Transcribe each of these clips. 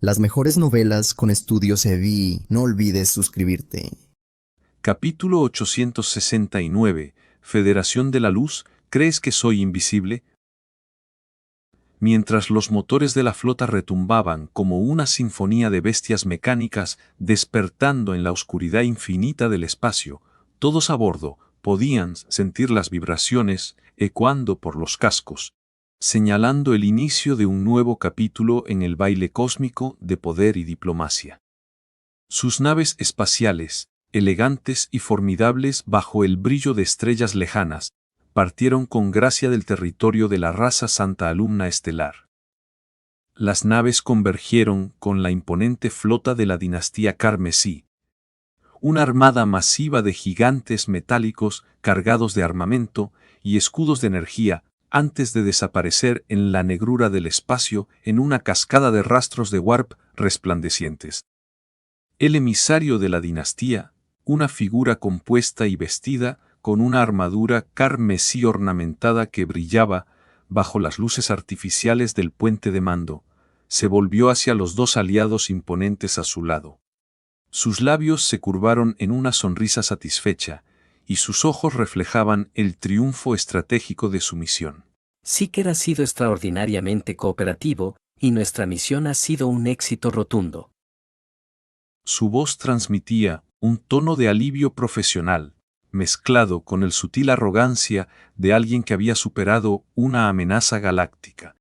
Las mejores novelas con Estudios EDI. No olvides suscribirte. Capítulo 869. Federación de la Luz, ¿crees que soy invisible? Mientras los motores de la flota retumbaban como una sinfonía de bestias mecánicas despertando en la oscuridad infinita del espacio, todos a bordo podían sentir las vibraciones ecoando por los cascos, señalando el inicio de un nuevo capítulo en el baile cósmico de poder y diplomacia. Sus naves espaciales, elegantes y formidables bajo el brillo de estrellas lejanas, partieron con gracia del territorio de la raza Santa Alumna Estelar. Las naves convergieron con la imponente flota de la dinastía Carmesí, una armada masiva de gigantes metálicos cargados de armamento y escudos de energía, antes de desaparecer en la negrura del espacio en una cascada de rastros de warp resplandecientes. El emisario de la dinastía, una figura compuesta y vestida con una armadura carmesí ornamentada que brillaba bajo las luces artificiales del puente de mando, se volvió hacia los dos aliados imponentes a su lado. Sus labios se curvaron en una sonrisa satisfecha, y sus ojos reflejaban el triunfo estratégico de su misión. Seeker ha sido extraordinariamente cooperativo, y nuestra misión ha sido un éxito rotundo. Su voz transmitía un tono de alivio profesional, mezclado con el sutil arrogancia de alguien que había superado una amenaza galáctica.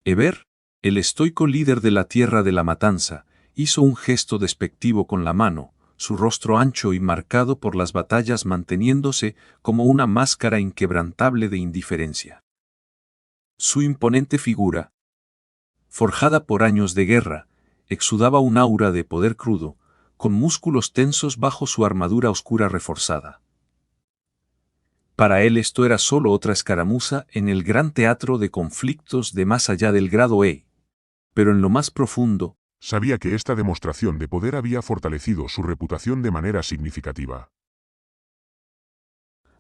Eber, el estoico líder de la Tierra de la Matanza, hizo un gesto despectivo con la mano, su rostro ancho y marcado por las batallas manteniéndose como una máscara inquebrantable de indiferencia. Su imponente figura, forjada por años de guerra, exudaba un aura de poder crudo, con músculos tensos bajo su armadura oscura reforzada. Para él esto era solo otra escaramuza en el gran teatro de conflictos de más allá del grado E. Pero en lo más profundo, sabía que esta demostración de poder había fortalecido su reputación de manera significativa.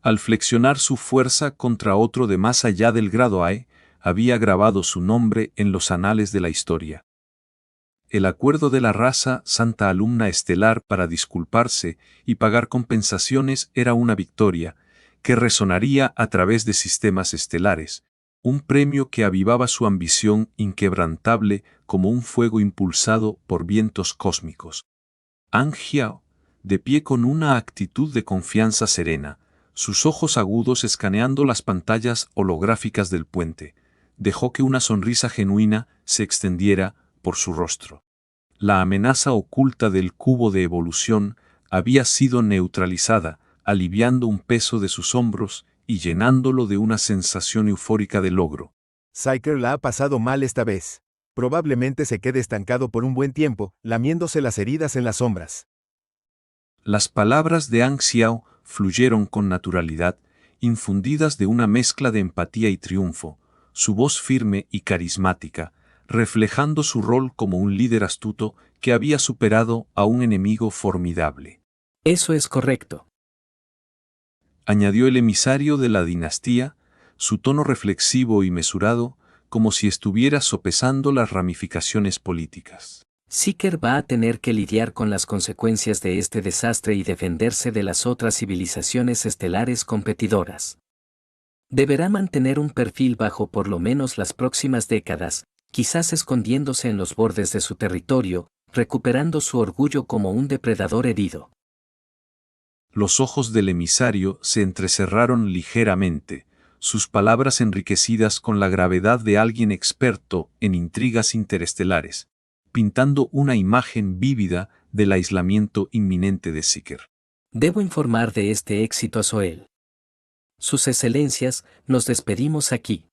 Al flexionar su fuerza contra otro de más allá del grado A, había grabado su nombre en los anales de la historia. El acuerdo de la raza Santa Alumna Estelar para disculparse y pagar compensaciones era una victoria, que resonaría a través de sistemas estelares, un premio que avivaba su ambición inquebrantable como un fuego impulsado por vientos cósmicos. Ang Hiao, de pie con una actitud de confianza serena, sus ojos agudos escaneando las pantallas holográficas del puente, dejó que una sonrisa genuina se extendiera por su rostro. La amenaza oculta del cubo de evolución había sido neutralizada, aliviando un peso de sus hombros y llenándolo de una sensación eufórica de logro. Seeker la ha pasado mal esta vez. Probablemente se quede estancado por un buen tiempo, lamiéndose las heridas en las sombras. Las palabras de Ang Xiao fluyeron con naturalidad, infundidas de una mezcla de empatía y triunfo, su voz firme y carismática, reflejando su rol como un líder astuto que había superado a un enemigo formidable. Eso es correcto. Añadió el emisario de la dinastía, su tono reflexivo y mesurado, como si estuviera sopesando las ramificaciones políticas. Seeker va a tener que lidiar con las consecuencias de este desastre y defenderse de las otras civilizaciones estelares competidoras. Deberá mantener un perfil bajo por lo menos las próximas décadas, quizás escondiéndose en los bordes de su territorio, recuperando su orgullo como un depredador herido. Los ojos del emisario se entrecerraron ligeramente, sus palabras enriquecidas con la gravedad de alguien experto en intrigas interestelares, pintando una imagen vívida del aislamiento inminente de Seeker. Debo informar de este éxito a Soel. Sus excelencias, nos despedimos aquí.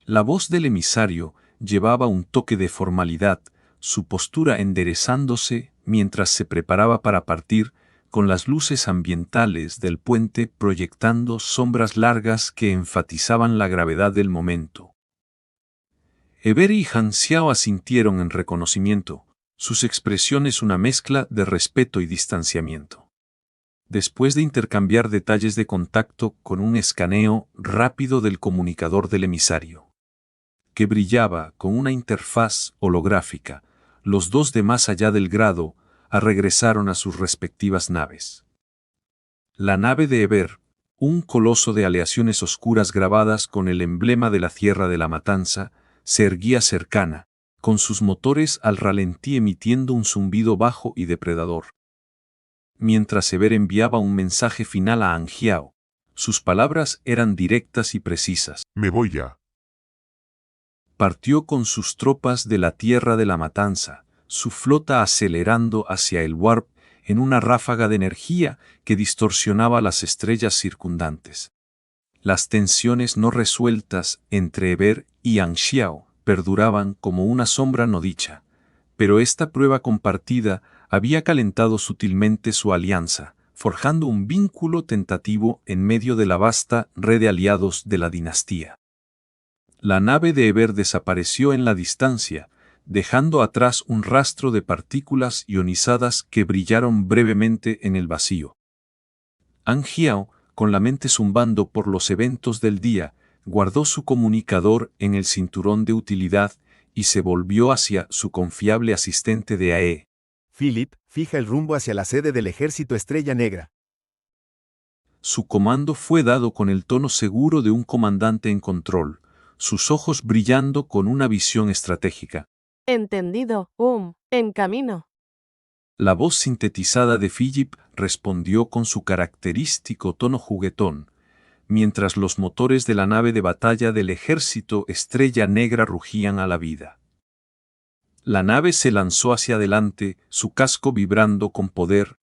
La voz del emisario llevaba un toque de formalidad, su postura enderezándose mientras se preparaba para partir, con las luces ambientales del puente proyectando sombras largas que enfatizaban la gravedad del momento. Eber y Han Xiao asintieron en reconocimiento, sus expresiones una mezcla de respeto y distanciamiento. Después de intercambiar detalles de contacto con un escaneo rápido del comunicador del emisario, que brillaba con una interfaz holográfica. Los dos de más allá del grado regresaron a sus respectivas naves. La nave de Eber, un coloso de aleaciones oscuras grabadas con el emblema de la Tierra de la Matanza, se erguía cercana, con sus motores al ralentí emitiendo un zumbido bajo y depredador. Mientras Eber enviaba un mensaje final a Angiao, sus palabras eran directas y precisas. Me voy ya. Partió con sus tropas de la Tierra de la Matanza, su flota acelerando hacia el Warp en una ráfaga de energía que distorsionaba las estrellas circundantes. Las tensiones no resueltas entre Eber y Anxiao perduraban como una sombra no dicha, pero esta prueba compartida había calentado sutilmente su alianza, forjando un vínculo tentativo en medio de la vasta red de aliados de la dinastía. La nave de Eber desapareció en la distancia, dejando atrás un rastro de partículas ionizadas que brillaron brevemente en el vacío. Angiao, con la mente zumbando por los eventos del día, guardó su comunicador en el cinturón de utilidad y se volvió hacia su confiable asistente de AE. Philip, fija el rumbo hacia la sede del Ejército Estrella Negra. Su comando fue dado con el tono seguro de un comandante en control, sus ojos brillando con una visión estratégica. Entendido, en camino. La voz sintetizada de Philip respondió con su característico tono juguetón, mientras los motores de la nave de batalla del Ejército Estrella Negra rugían a la vida. La nave se lanzó hacia adelante, su casco vibrando con poder,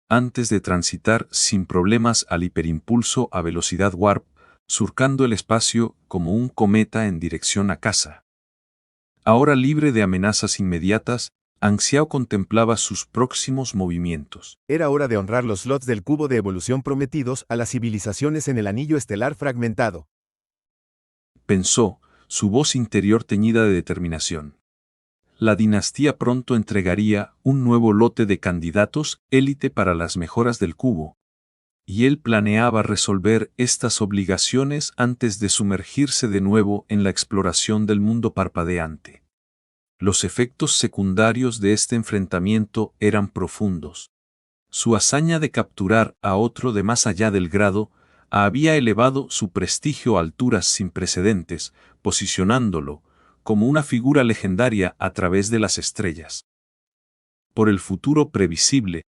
antes de transitar sin problemas al hiperimpulso a velocidad warp, surcando el espacio como un cometa en dirección a casa. Ahora libre de amenazas inmediatas, Anxiao contemplaba sus próximos movimientos. Era hora de honrar los slots del cubo de evolución prometidos a las civilizaciones en el anillo estelar fragmentado. Pensó, su voz interior teñida de determinación. La dinastía pronto entregaría un nuevo lote de candidatos élite para las mejoras del cubo, y él planeaba resolver estas obligaciones antes de sumergirse de nuevo en la exploración del mundo parpadeante. Los efectos secundarios de este enfrentamiento eran profundos. Su hazaña de capturar a otro de más allá del grado había elevado su prestigio a alturas sin precedentes, posicionándolo como una figura legendaria a través de las estrellas. Por el futuro previsible,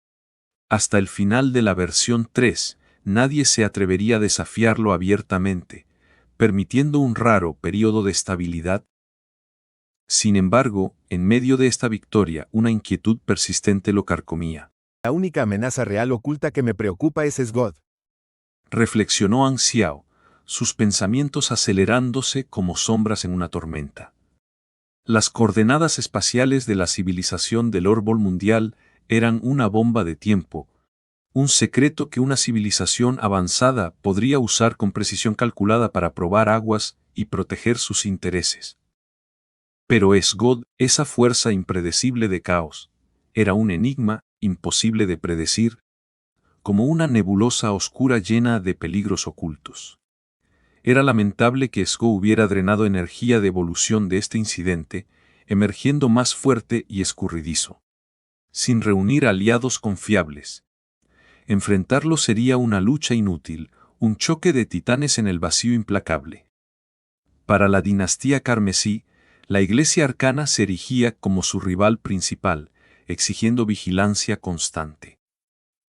hasta el final de la versión 3, nadie se atrevería a desafiarlo abiertamente, permitiendo un raro periodo de estabilidad. Sin embargo, en medio de esta victoria, una inquietud persistente lo carcomía. La única amenaza real oculta que me preocupa es Sgod. Reflexionó Anxiao, sus pensamientos acelerándose como sombras en una tormenta. Las coordenadas espaciales de la civilización del Orbol Mundial eran una bomba de tiempo, un secreto que una civilización avanzada podría usar con precisión calculada para probar aguas y proteger sus intereses. Pero Sgod, esa fuerza impredecible de caos, era un enigma imposible de predecir, como una nebulosa oscura llena de peligros ocultos. Era lamentable que Sgod hubiera drenado energía de evolución de este incidente, emergiendo más fuerte y escurridizo. Sin reunir aliados confiables. Enfrentarlo sería una lucha inútil, un choque de titanes en el vacío implacable. Para la dinastía carmesí, la Iglesia Arcana se erigía como su rival principal, exigiendo vigilancia constante.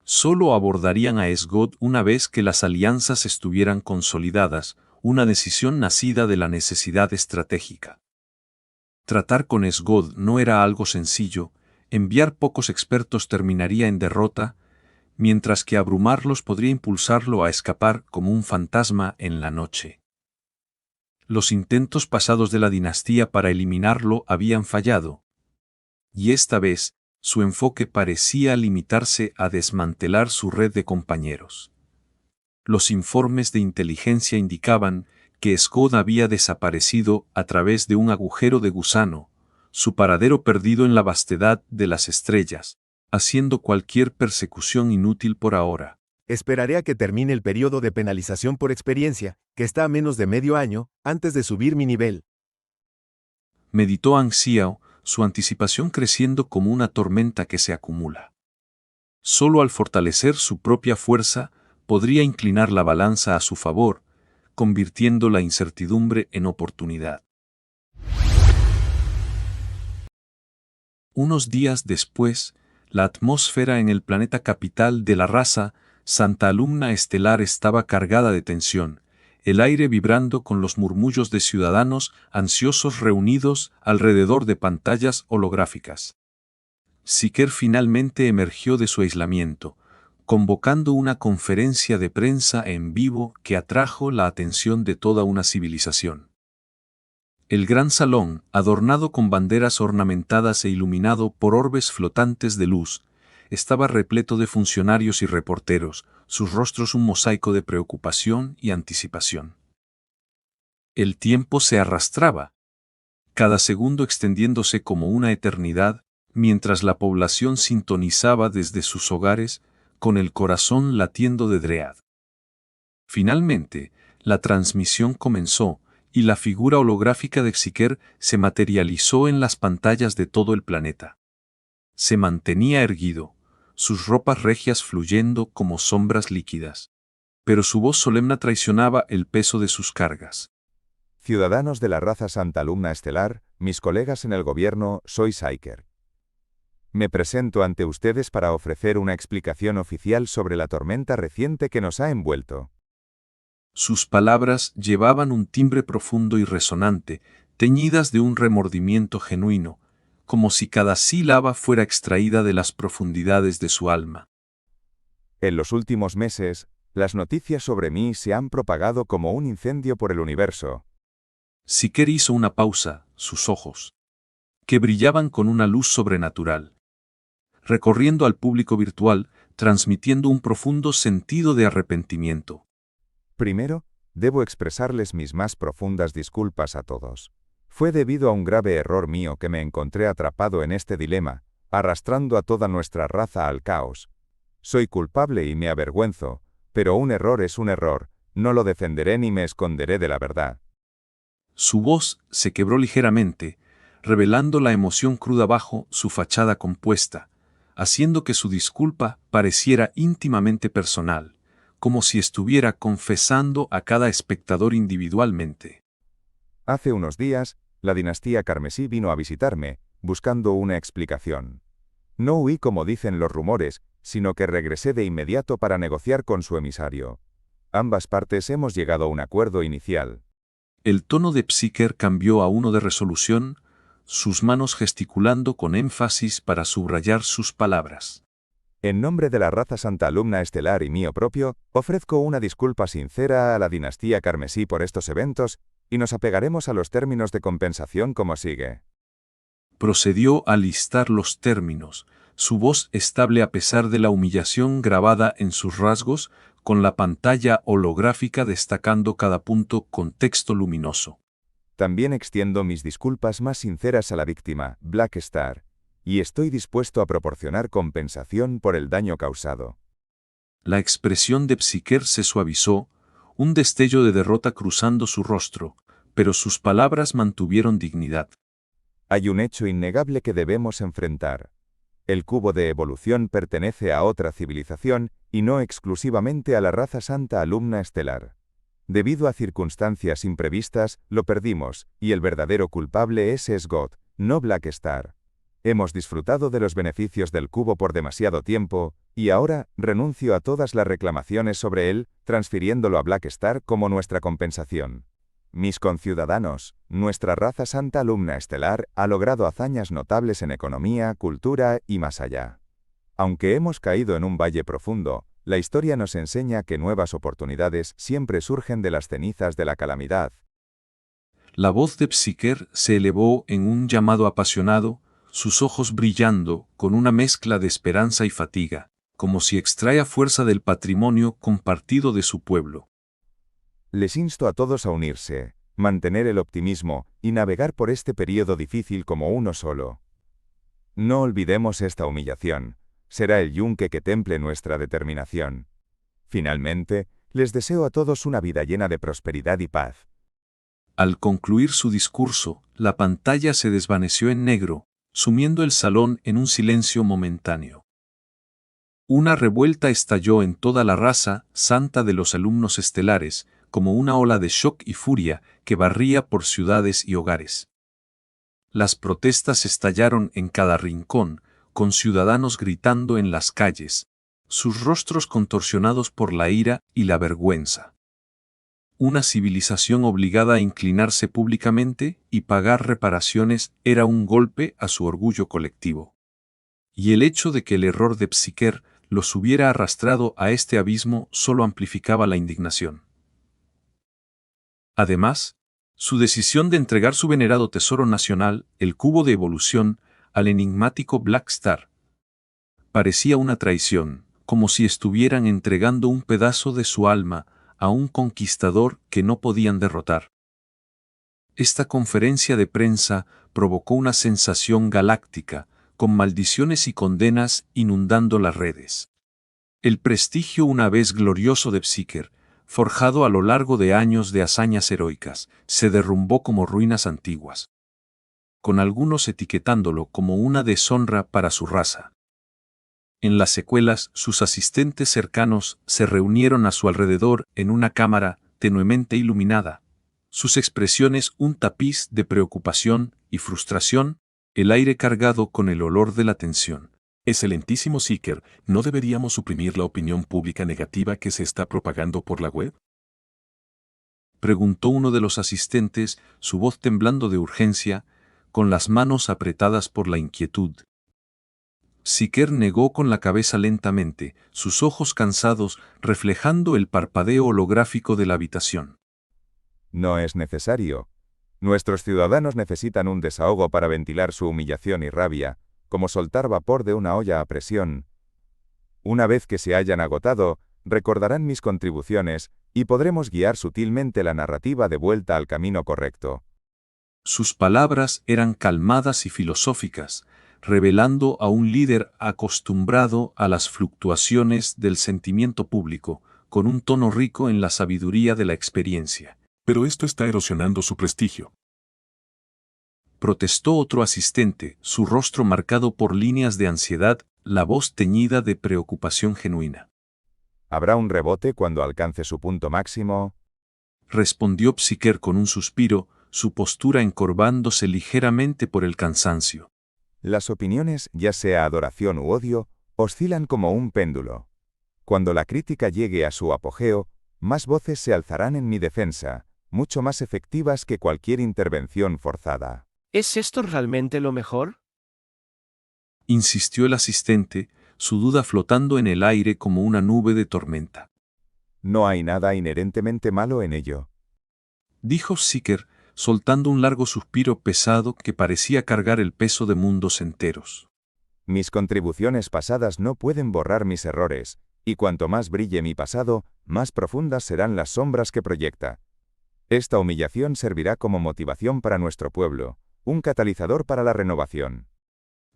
Solo abordarían a Sgod una vez que las alianzas estuvieran consolidadas, una decisión nacida de la necesidad estratégica. Tratar con Sgod no era algo sencillo, enviar pocos expertos terminaría en derrota, mientras que abrumarlos podría impulsarlo a escapar como un fantasma en la noche. Los intentos pasados de la dinastía para eliminarlo habían fallado, y esta vez, su enfoque parecía limitarse a desmantelar su red de compañeros. Los informes de inteligencia indicaban que Sgod había desaparecido a través de un agujero de gusano, su paradero perdido en la vastedad de las estrellas, haciendo cualquier persecución inútil por ahora. Esperaré a que termine el periodo de penalización por experiencia, que está a menos de medio año, antes de subir mi nivel. meditó An Xiao, su anticipación creciendo como una tormenta que se acumula. Solo al fortalecer su propia fuerza podría inclinar la balanza a su favor, convirtiendo la incertidumbre en oportunidad. Unos días después, la atmósfera en el planeta capital de la raza Santa Alumna Estelar estaba cargada de tensión, el aire vibrando con los murmullos de ciudadanos ansiosos reunidos alrededor de pantallas holográficas. Siker finalmente emergió de su aislamiento, convocando una conferencia de prensa en vivo que atrajo la atención de toda una civilización. El gran salón, adornado con banderas ornamentadas e iluminado por orbes flotantes de luz, estaba repleto de funcionarios y reporteros, sus rostros un mosaico de preocupación y anticipación. El tiempo se arrastraba, cada segundo extendiéndose como una eternidad, mientras la población sintonizaba desde sus hogares, con el corazón latiendo de dread. Finalmente, la transmisión comenzó, y la figura holográfica de Xiker se materializó en las pantallas de todo el planeta. Se mantenía erguido, sus ropas regias fluyendo como sombras líquidas. Pero su voz solemne traicionaba el peso de sus cargas. Ciudadanos de la raza Santa Alumna Estelar, mis colegas en el gobierno, soy Xiker. Me presento ante ustedes para ofrecer una explicación oficial sobre la tormenta reciente que nos ha envuelto. Sus palabras llevaban un timbre profundo y resonante, teñidas de un remordimiento genuino, como si cada sílaba fuera extraída de las profundidades de su alma. En los últimos meses, las noticias sobre mí se han propagado como un incendio por el universo. Siker hizo una pausa, sus ojos, que brillaban con una luz sobrenatural, recorriendo al público virtual, transmitiendo un profundo sentido de arrepentimiento. Primero, debo expresarles mis más profundas disculpas a todos. Fue debido a un grave error mío que me encontré atrapado en este dilema, arrastrando a toda nuestra raza al caos. Soy culpable y me avergüenzo, pero un error es un error, no lo defenderé ni me esconderé de la verdad. Su voz se quebró ligeramente, revelando la emoción cruda bajo su fachada compuesta, haciendo que su disculpa pareciera íntimamente personal, como si estuviera confesando a cada espectador individualmente. Hace unos días, la dinastía carmesí vino a visitarme, buscando una explicación. No huí como dicen los rumores, sino que regresé de inmediato para negociar con su emisario. Ambas partes hemos llegado a un acuerdo inicial. El tono de Xiker cambió a uno de resolución, sus manos gesticulando con énfasis para subrayar sus palabras. En nombre de la raza Santa Alumna Estelar y mío propio, ofrezco una disculpa sincera a la dinastía carmesí por estos eventos, y nos apegaremos a los términos de compensación como sigue. Procedió a listar los términos, su voz estable a pesar de la humillación grabada en sus rasgos, con la pantalla holográfica destacando cada punto con texto luminoso. También extiendo mis disculpas más sinceras a la víctima, Black Star, y estoy dispuesto a proporcionar compensación por el daño causado. La expresión de Xiker se suavizó, un destello de derrota cruzando su rostro, pero sus palabras mantuvieron dignidad. Hay un hecho innegable que debemos enfrentar. El cubo de evolución pertenece a otra civilización y no exclusivamente a la raza Santa Alumna Estelar. Debido a circunstancias imprevistas, lo perdimos, y el verdadero culpable es Esgot, no Black Star. Hemos disfrutado de los beneficios del cubo por demasiado tiempo, y ahora renuncio a todas las reclamaciones sobre él, transfiriéndolo a Black Star como nuestra compensación. Mis conciudadanos, nuestra raza Santa Alumna Estelar ha logrado hazañas notables en economía, cultura y más allá. Aunque hemos caído en un valle profundo, la historia nos enseña que nuevas oportunidades siempre surgen de las cenizas de la calamidad. La voz de Xiker se elevó en un llamado apasionado, sus ojos brillando con una mezcla de esperanza y fatiga, como si extraía fuerza del patrimonio compartido de su pueblo. Les insto a todos a unirse, mantener el optimismo y navegar por este periodo difícil como uno solo. No olvidemos esta humillación, será el yunque que temple nuestra determinación. Finalmente, les deseo a todos una vida llena de prosperidad y paz. Al concluir su discurso, la pantalla se desvaneció en negro, sumiendo el salón en un silencio momentáneo. Una revuelta estalló en toda la raza santa de los alumnos estelares, como una ola de shock y furia que barría por ciudades y hogares. Las protestas estallaron en cada rincón, con ciudadanos gritando en las calles, sus rostros contorsionados por la ira y la vergüenza. Una civilización obligada a inclinarse públicamente y pagar reparaciones era un golpe a su orgullo colectivo. Y el hecho de que el error de Psiquer los hubiera arrastrado a este abismo solo amplificaba la indignación. Además, su decisión de entregar su venerado tesoro nacional, el cubo de evolución, al enigmático Black Star, parecía una traición, como si estuvieran entregando un pedazo de su alma a un conquistador que no podían derrotar. Esta conferencia de prensa provocó una sensación galáctica, con maldiciones y condenas inundando las redes. El prestigio una vez glorioso de Psiquer, forjado a lo largo de años de hazañas heroicas, se derrumbó como ruinas antiguas, con algunos etiquetándolo como una deshonra para su raza. En las secuelas, sus asistentes cercanos se reunieron a su alrededor en una cámara tenuemente iluminada, sus expresiones un tapiz de preocupación y frustración, el aire cargado con el olor de la tensión. Excelentísimo Psiquer, ¿no deberíamos suprimir la opinión pública negativa que se está propagando por la web? Preguntó uno de los asistentes, su voz temblando de urgencia, con las manos apretadas por la inquietud. Psiquer negó con la cabeza lentamente, sus ojos cansados reflejando el parpadeo holográfico de la habitación. No es necesario. Nuestros ciudadanos necesitan un desahogo para ventilar su humillación y rabia, como soltar vapor de una olla a presión. Una vez que se hayan agotado, recordarán mis contribuciones y podremos guiar sutilmente la narrativa de vuelta al camino correcto. Sus palabras eran calmadas y filosóficas, revelando a un líder acostumbrado a las fluctuaciones del sentimiento público, con un tono rico en la sabiduría de la experiencia. Pero esto está erosionando su prestigio. Protestó otro asistente, su rostro marcado por líneas de ansiedad, la voz teñida de preocupación genuina. ¿Habrá un rebote cuando alcance su punto máximo? Respondió Psiquer con un suspiro, su postura encorvándose ligeramente por el cansancio. Las opiniones, ya sea adoración u odio, oscilan como un péndulo. Cuando la crítica llegue a su apogeo, más voces se alzarán en mi defensa, mucho más efectivas que cualquier intervención forzada. ¿Es esto realmente lo mejor? Insistió el asistente, su duda flotando en el aire como una nube de tormenta. No hay nada inherentemente malo en ello. Dijo Psiquer, soltando un largo suspiro pesado que parecía cargar el peso de mundos enteros. Mis contribuciones pasadas no pueden borrar mis errores, y cuanto más brille mi pasado, más profundas serán las sombras que proyecta. Esta humillación servirá como motivación para nuestro pueblo, un catalizador para la renovación.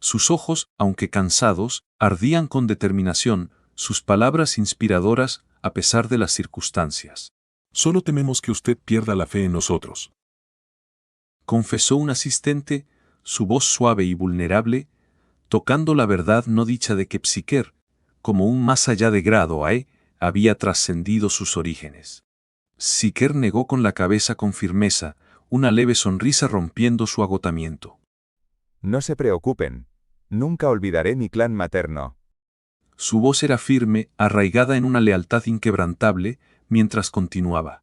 Sus ojos, aunque cansados, ardían con determinación, sus palabras inspiradoras a pesar de las circunstancias. Solo tememos que usted pierda la fe en nosotros. Confesó un asistente, su voz suave y vulnerable, tocando la verdad no dicha de que Psiquer, como un más allá de grado había trascendido sus orígenes. Psiquer negó con la cabeza con firmeza, una leve sonrisa rompiendo su agotamiento. No se preocupen. Nunca olvidaré mi clan materno. Su voz era firme, arraigada en una lealtad inquebrantable, mientras continuaba.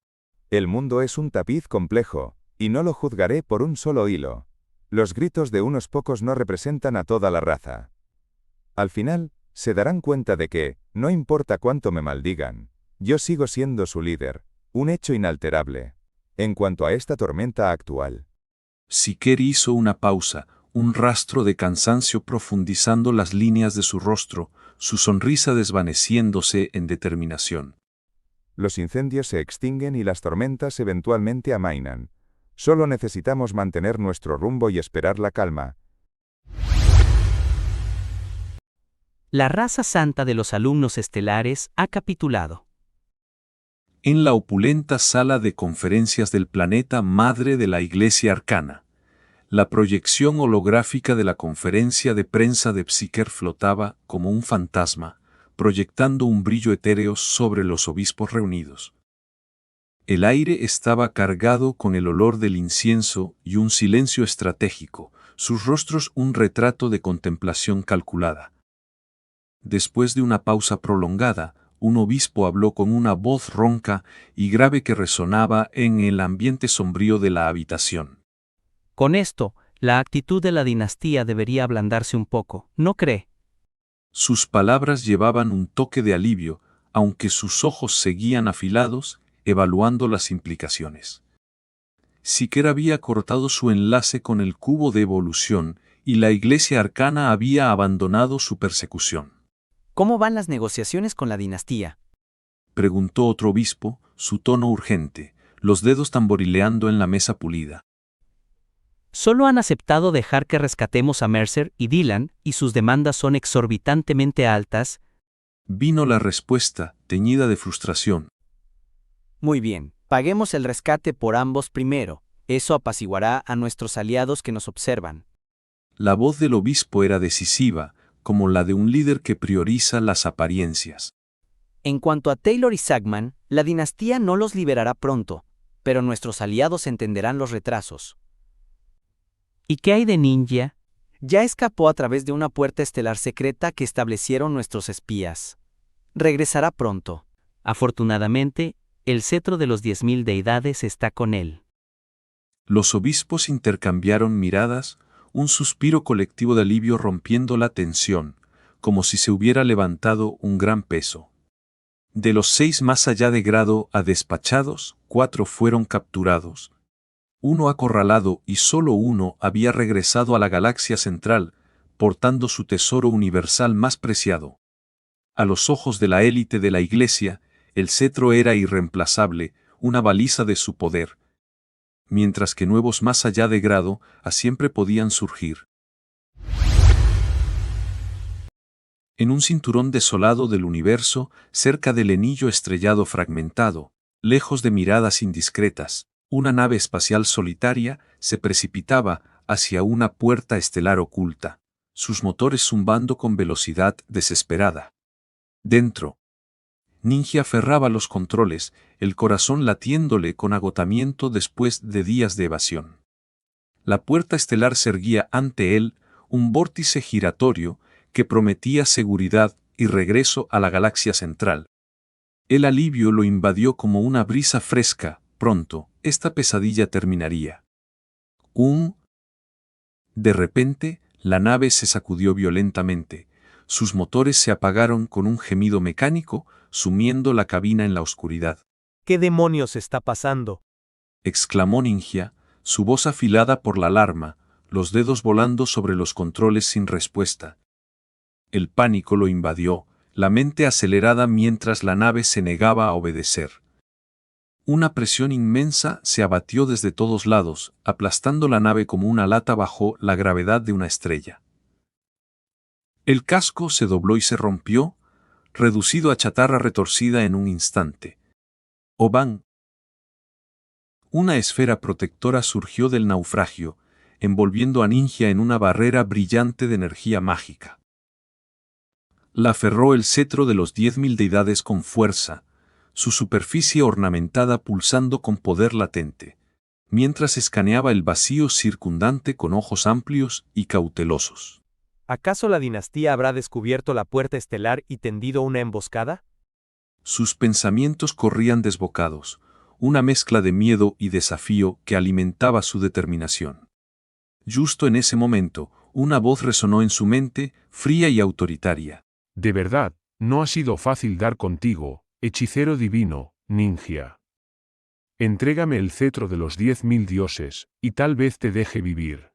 El mundo es un tapiz complejo, y no lo juzgaré por un solo hilo. Los gritos de unos pocos no representan a toda la raza. Al final, se darán cuenta de que, no importa cuánto me maldigan, yo sigo siendo su líder, un hecho inalterable. En cuanto a esta tormenta actual. Psiquer hizo una pausa, un rastro de cansancio profundizando las líneas de su rostro, su sonrisa desvaneciéndose en determinación. Los incendios se extinguen y las tormentas eventualmente amainan. Solo necesitamos mantener nuestro rumbo y esperar la calma. La raza santa de los alumnos estelares ha capitulado. En la opulenta sala de conferencias del planeta madre de la Iglesia Arcana, La proyección holográfica de la conferencia de prensa de Psyker flotaba como un fantasma, proyectando un brillo etéreo sobre los obispos reunidos. El aire estaba cargado con el olor del incienso y un silencio estratégico, sus rostros un retrato de contemplación calculada. Después de una pausa prolongada, un obispo habló con una voz ronca y grave que resonaba en el ambiente sombrío de la habitación. Con esto, la actitud de la dinastía debería ablandarse un poco, ¿no cree? Sus palabras llevaban un toque de alivio, aunque sus ojos seguían afilados, evaluando las implicaciones. Psyker había cortado su enlace con el cubo de evolución y la Iglesia Arcana había abandonado su persecución. ¿Cómo van las negociaciones con la dinastía?, preguntó otro obispo, su tono urgente, los dedos tamborileando en la mesa pulida. Solo han aceptado dejar que rescatemos a Mercer y Dylan, y sus demandas son exorbitantemente altas. Vino la respuesta, teñida de frustración. Muy bien, paguemos el rescate por ambos primero. Eso apaciguará a nuestros aliados que nos observan. La voz del obispo era decisiva, como la de un líder que prioriza las apariencias. En cuanto a Taylor y Sagman, la dinastía no los liberará pronto, pero nuestros aliados entenderán los retrasos. ¿Y qué hay de Ninja? Ya escapó a través de una puerta estelar secreta que establecieron nuestros espías. Regresará pronto. Afortunadamente, el cetro de los 10.000 deidades está con él. Los obispos intercambiaron miradas, un suspiro colectivo de alivio rompiendo la tensión, como si se hubiera levantado un gran peso. De los 6 más allá de grado a despachados, 4 fueron capturados. 1 acorralado y solo 1 había regresado a la galaxia central, portando su tesoro universal más preciado. A los ojos de la élite de la Iglesia, el cetro era irreemplazable, una baliza de su poder. Mientras que nuevos más allá de grado, siempre podían surgir. En un cinturón desolado del universo, cerca del anillo estrellado fragmentado, lejos de miradas indiscretas, una nave espacial solitaria se precipitaba hacia una puerta estelar oculta, sus motores zumbando con velocidad desesperada. Dentro, Ninja aferraba los controles, el corazón latiéndole con agotamiento después de días de evasión. La puerta estelar se erguía ante él, un vórtice giratorio que prometía seguridad y regreso a la galaxia central. El alivio lo invadió como una brisa fresca, pronto, esta pesadilla terminaría. De repente, la nave se sacudió violentamente, sus motores se apagaron con un gemido mecánico, sumiendo la cabina en la oscuridad. ¿Qué demonios está pasando?, exclamó Ninja, su voz afilada por la alarma, los dedos volando sobre los controles sin respuesta. El pánico lo invadió, la mente acelerada mientras la nave se negaba a obedecer. Una presión inmensa se abatió desde todos lados, aplastando la nave como una lata bajo la gravedad de una estrella. El casco se dobló y se rompió, reducido a chatarra retorcida en un instante. Oban. Una esfera protectora surgió del naufragio, envolviendo a Ninja en una barrera brillante de energía mágica. La aferró el cetro de los 10.000 deidades con fuerza, su superficie ornamentada pulsando con poder latente, mientras escaneaba el vacío circundante con ojos amplios y cautelosos. ¿Acaso la dinastía habrá descubierto la puerta estelar y tendido una emboscada? Sus pensamientos corrían desbocados, una mezcla de miedo y desafío que alimentaba su determinación. Justo en ese momento, una voz resonó en su mente, fría y autoritaria. De verdad, no ha sido fácil dar contigo, hechicero divino, Ninja. Entrégame el cetro de los 10.000 dioses, y tal vez te deje vivir.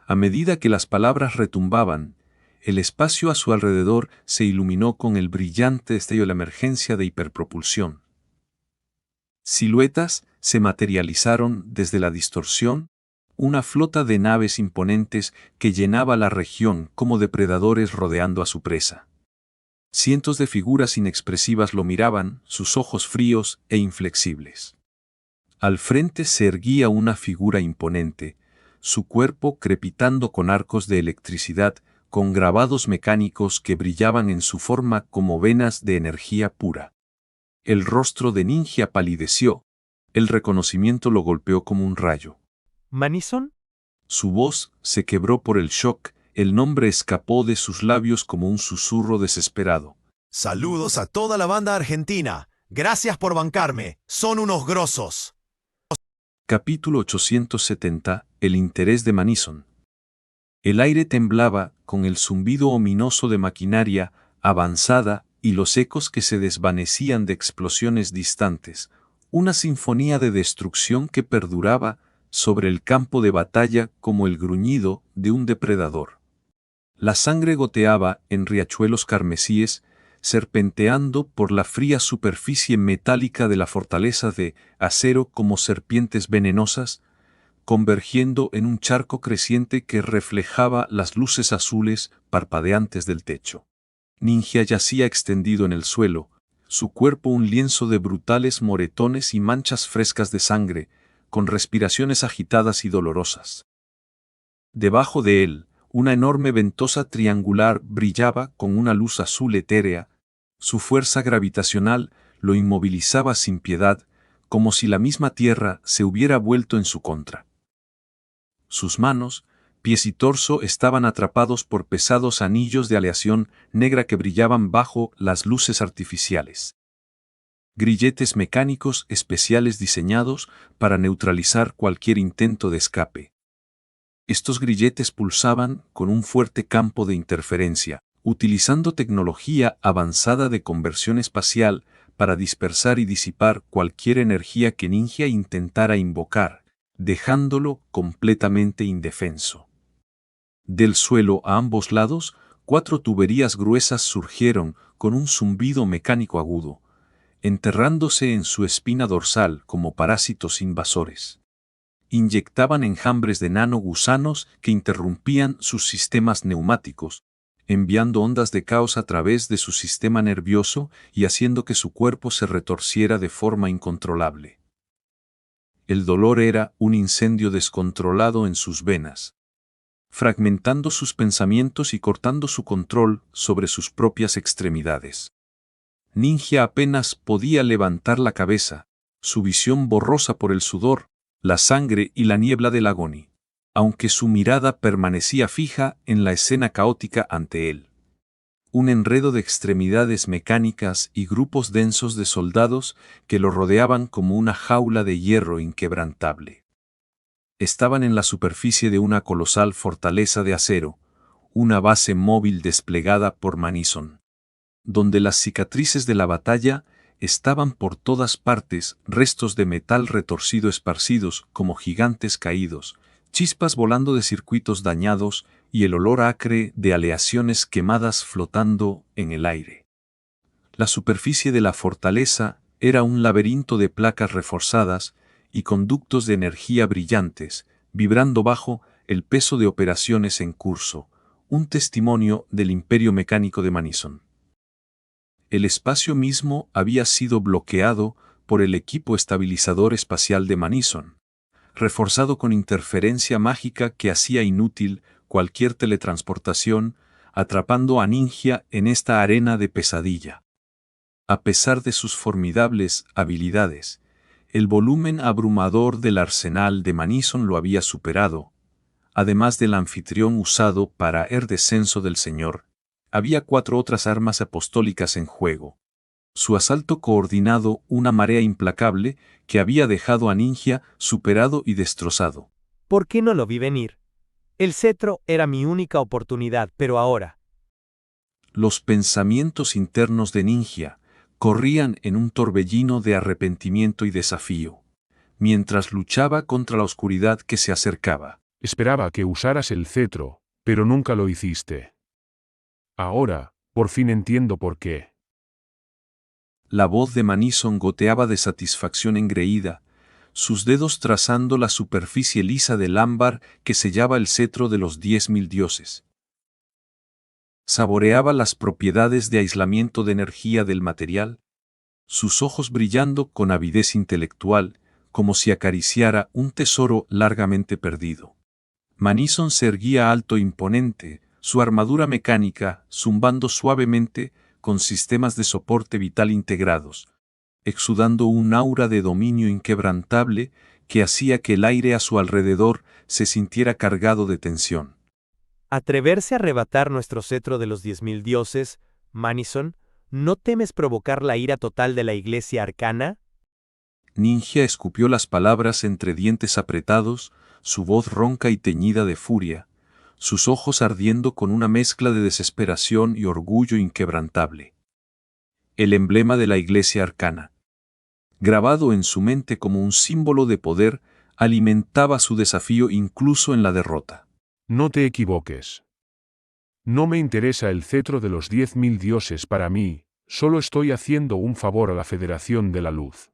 A medida que las palabras retumbaban, el espacio a su alrededor se iluminó con el brillante destello de la emergencia de hiperpropulsión. Siluetas se materializaron desde la distorsión, una flota de naves imponentes que llenaba la región como depredadores rodeando a su presa. Cientos de figuras inexpresivas lo miraban, sus ojos fríos e inflexibles. Al frente se erguía una figura imponente, su cuerpo crepitando con arcos de electricidad, con grabados mecánicos que brillaban en su forma como venas de energía pura. El rostro de Ninja palideció. El reconocimiento lo golpeó como un rayo. ¿Manison? Su voz se quebró por el shock, el nombre escapó de sus labios como un susurro desesperado. Saludos a toda la banda argentina. Gracias por bancarme. Son unos grosos. Capítulo 870. El interés de Manison. El aire temblaba con el zumbido ominoso de maquinaria avanzada y los ecos que se desvanecían de explosiones distantes, una sinfonía de destrucción que perduraba sobre el campo de batalla como el gruñido de un depredador. La sangre goteaba en riachuelos carmesíes, serpenteando por la fría superficie metálica de la fortaleza de acero como serpientes venenosas, convergiendo en un charco creciente que reflejaba las luces azules parpadeantes del techo. Ninja yacía extendido en el suelo, su cuerpo un lienzo de brutales moretones y manchas frescas de sangre, con respiraciones agitadas y dolorosas. Debajo de él, una enorme ventosa triangular brillaba con una luz azul etérea. Su fuerza gravitacional lo inmovilizaba sin piedad, como si la misma tierra se hubiera vuelto en su contra. Sus manos, pies y torso estaban atrapados por pesados anillos de aleación negra que brillaban bajo las luces artificiales. Grilletes mecánicos especiales diseñados para neutralizar cualquier intento de escape. Estos grilletes pulsaban con un fuerte campo de interferencia, utilizando tecnología avanzada de conversión espacial para dispersar y disipar cualquier energía que Ninja intentara invocar, dejándolo completamente indefenso. Del suelo a ambos lados, 4 tuberías gruesas surgieron con un zumbido mecánico agudo, enterrándose en su espina dorsal como parásitos invasores. Inyectaban enjambres de nanogusanos que interrumpían sus sistemas neumáticos, enviando ondas de caos a través de su sistema nervioso y haciendo que su cuerpo se retorciera de forma incontrolable. El dolor era un incendio descontrolado en sus venas, fragmentando sus pensamientos y cortando su control sobre sus propias extremidades. Ninja apenas podía levantar la cabeza, su visión borrosa por el sudor, la sangre y la niebla del agonía, aunque su mirada permanecía fija en la escena caótica ante él. Un enredo de extremidades mecánicas y grupos densos de soldados que lo rodeaban como una jaula de hierro inquebrantable. Estaban en la superficie de una colosal fortaleza de acero, una base móvil desplegada por Manison, donde las cicatrices de la batalla estaban por todas partes, restos de metal retorcido esparcidos como gigantes caídos, chispas volando de circuitos dañados y el olor acre de aleaciones quemadas flotando en el aire. La superficie de la fortaleza era un laberinto de placas reforzadas y conductos de energía brillantes, vibrando bajo el peso de operaciones en curso, un testimonio del imperio mecánico de Manison. El espacio mismo había sido bloqueado por el equipo estabilizador espacial de Manison, reforzado con interferencia mágica que hacía inútil cualquier teletransportación, atrapando a Ninja en esta arena de pesadilla. A pesar de sus formidables habilidades, el volumen abrumador del arsenal de Manison lo había superado. Además del anfitrión usado para el descenso del Señor, había 4 otras armas apostólicas en juego. Su asalto coordinado, una marea implacable que había dejado a Ninja superado y destrozado. ¿Por qué no lo vi venir? El cetro era mi única oportunidad, pero ahora. Los pensamientos internos de Ninja corrían en un torbellino de arrepentimiento y desafío, mientras luchaba contra la oscuridad que se acercaba. Esperaba que usaras el cetro, pero nunca lo hiciste. Ahora, por fin entiendo por qué. La voz de Manison goteaba de satisfacción engreída, sus dedos trazando la superficie lisa del ámbar que sellaba el cetro de los 10.000 dioses. Saboreaba las propiedades de aislamiento de energía del material, sus ojos brillando con avidez intelectual, como si acariciara un tesoro largamente perdido. Manison se erguía alto e imponente, su armadura mecánica zumbando suavemente con sistemas de soporte vital integrados, exudando un aura de dominio inquebrantable que hacía que el aire a su alrededor se sintiera cargado de tensión. Atreverse a arrebatar nuestro cetro de los 10.000 dioses, Manison, ¿no temes provocar la ira total de la Iglesia Arcana? Ninja escupió las palabras entre dientes apretados, su voz ronca y teñida de furia, sus ojos ardiendo con una mezcla de desesperación y orgullo inquebrantable. El emblema de la Iglesia Arcana, grabado en su mente como un símbolo de poder, alimentaba su desafío incluso en la derrota. No te equivoques. No me interesa el cetro de los 10.000 dioses para mí, solo estoy haciendo un favor a la Federación de la Luz.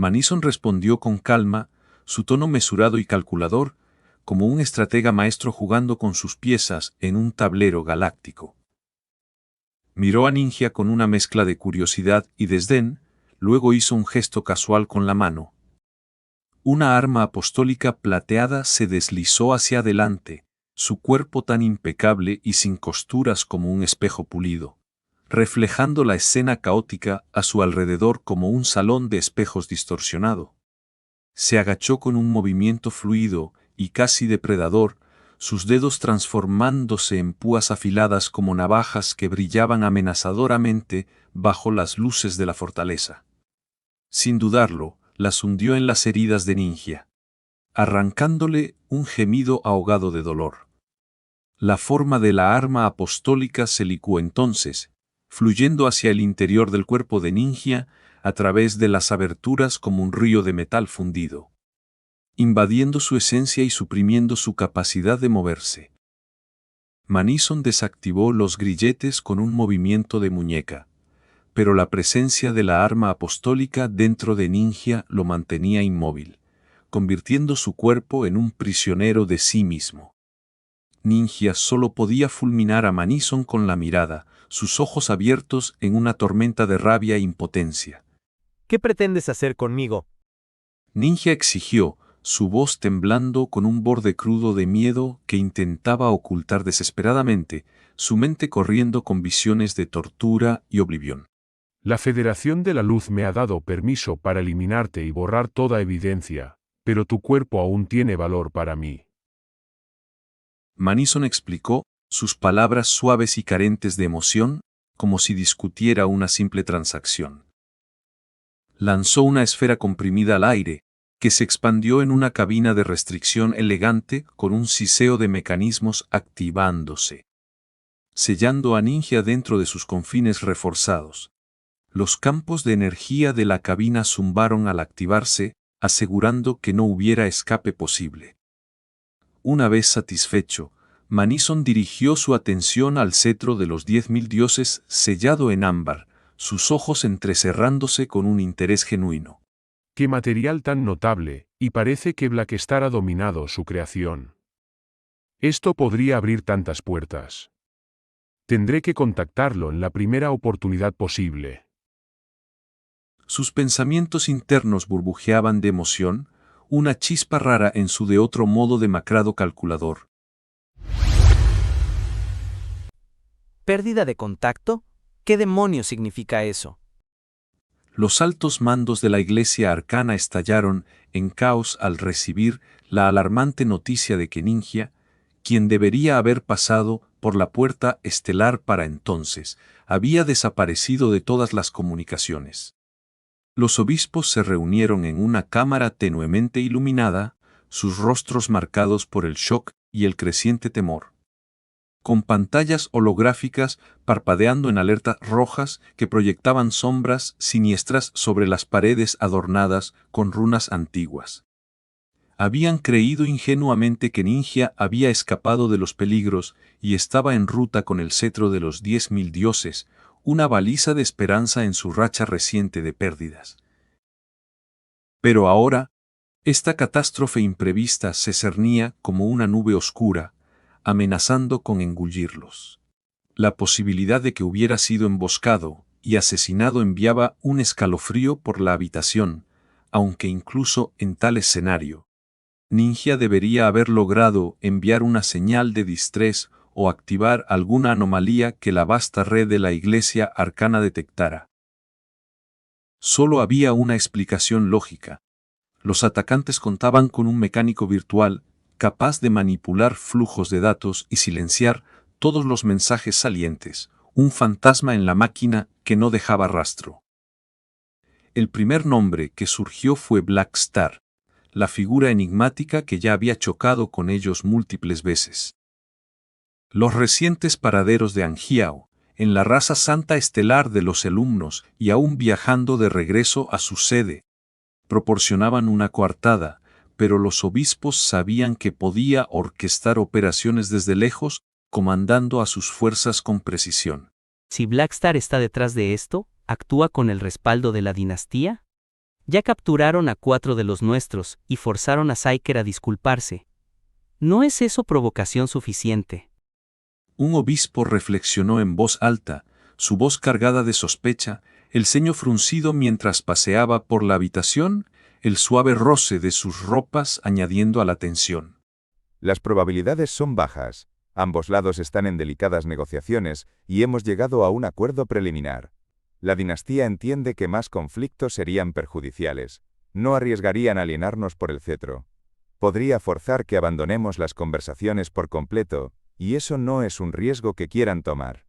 Manison respondió con calma, su tono mesurado y calculador, como un estratega maestro jugando con sus piezas en un tablero galáctico. Miró a Ninja con una mezcla de curiosidad y desdén, luego hizo un gesto casual con la mano. Una arma apostólica plateada se deslizó hacia adelante, su cuerpo tan impecable y sin costuras como un espejo pulido, reflejando la escena caótica a su alrededor como un salón de espejos distorsionado. Se agachó con un movimiento fluido y casi depredador, sus dedos transformándose en púas afiladas como navajas que brillaban amenazadoramente bajo las luces de la fortaleza. Sin dudarlo, las hundió en las heridas de Ninja, arrancándole un gemido ahogado de dolor. La forma de la arma apostólica se licuó entonces, fluyendo hacia el interior del cuerpo de Ninja a través de las aberturas como un río de metal fundido, invadiendo su esencia y suprimiendo su capacidad de moverse. Manison desactivó los grilletes con un movimiento de muñeca, pero la presencia de la arma apostólica dentro de Ninja lo mantenía inmóvil, convirtiendo su cuerpo en un prisionero de sí mismo. Ninja solo podía fulminar a Manison con la mirada, sus ojos abiertos en una tormenta de rabia e impotencia. ¿Qué pretendes hacer conmigo? Ninja exigió, su voz temblando con un borde crudo de miedo que intentaba ocultar desesperadamente, su mente corriendo con visiones de tortura y oblivión. La Federación de la Luz me ha dado permiso para eliminarte y borrar toda evidencia, pero tu cuerpo aún tiene valor para mí. Manison explicó, sus palabras suaves y carentes de emoción, como si discutiera una simple transacción. Lanzó una esfera comprimida al aire, que se expandió en una cabina de restricción elegante con un siseo de mecanismos activándose, sellando a Ninja dentro de sus confines reforzados. Los campos de energía de la cabina zumbaron al activarse, asegurando que no hubiera escape posible. Una vez satisfecho, Manison dirigió su atención al cetro de los 10.000 dioses sellado en ámbar, sus ojos entrecerrándose con un interés genuino. ¡Qué material tan notable! Y parece que Blackstar ha dominado su creación. Esto podría abrir tantas puertas. Tendré que contactarlo en la primera oportunidad posible. Sus pensamientos internos burbujeaban de emoción, una chispa rara en su de otro modo demacrado calculador. ¿Pérdida de contacto? ¿Qué demonios significa eso? Los altos mandos de la Iglesia Arcana estallaron en caos al recibir la alarmante noticia de que Ninja, quien debería haber pasado por la puerta estelar para entonces, había desaparecido de todas las comunicaciones. Los obispos se reunieron en una cámara tenuemente iluminada, sus rostros marcados por el shock y el creciente temor. Con pantallas holográficas parpadeando en alertas rojas que proyectaban sombras siniestras sobre las paredes adornadas con runas antiguas. Habían creído ingenuamente que Ninja había escapado de los peligros y estaba en ruta con el cetro de los 10.000 dioses, una baliza de esperanza en su racha reciente de pérdidas. Pero ahora, esta catástrofe imprevista se cernía como una nube oscura, amenazando con engullirlos. La posibilidad de que hubiera sido emboscado y asesinado enviaba un escalofrío por la habitación, aunque incluso en tal escenario, Ninja debería haber logrado enviar una señal de distrés o activar alguna anomalía que la vasta red de la Iglesia Arcana detectara. Solo había una explicación lógica. Los atacantes contaban con un mecánico virtual capaz de manipular flujos de datos y silenciar todos los mensajes salientes, un fantasma en la máquina que no dejaba rastro. El primer nombre que surgió fue Black Star, la figura enigmática que ya había chocado con ellos múltiples veces. Los recientes paraderos de Angiao, en la raza santa estelar de los alumnos y aún viajando de regreso a su sede, proporcionaban una coartada, pero los obispos sabían que podía orquestar operaciones desde lejos, comandando a sus fuerzas con precisión. Si Blackstar está detrás de esto, ¿actúa con el respaldo de la dinastía? Ya capturaron a 4 de los nuestros y forzaron a Psyker a disculparse. ¿No es eso provocación suficiente? Un obispo reflexionó en voz alta, su voz cargada de sospecha, el ceño fruncido mientras paseaba por la habitación, el suave roce de sus ropas añadiendo a la tensión. Las probabilidades son bajas. Ambos lados están en delicadas negociaciones y hemos llegado a un acuerdo preliminar. La dinastía entiende que más conflictos serían perjudiciales. No arriesgarían alienarnos por el cetro. Podría forzar que abandonemos las conversaciones por completo, y eso no es un riesgo que quieran tomar.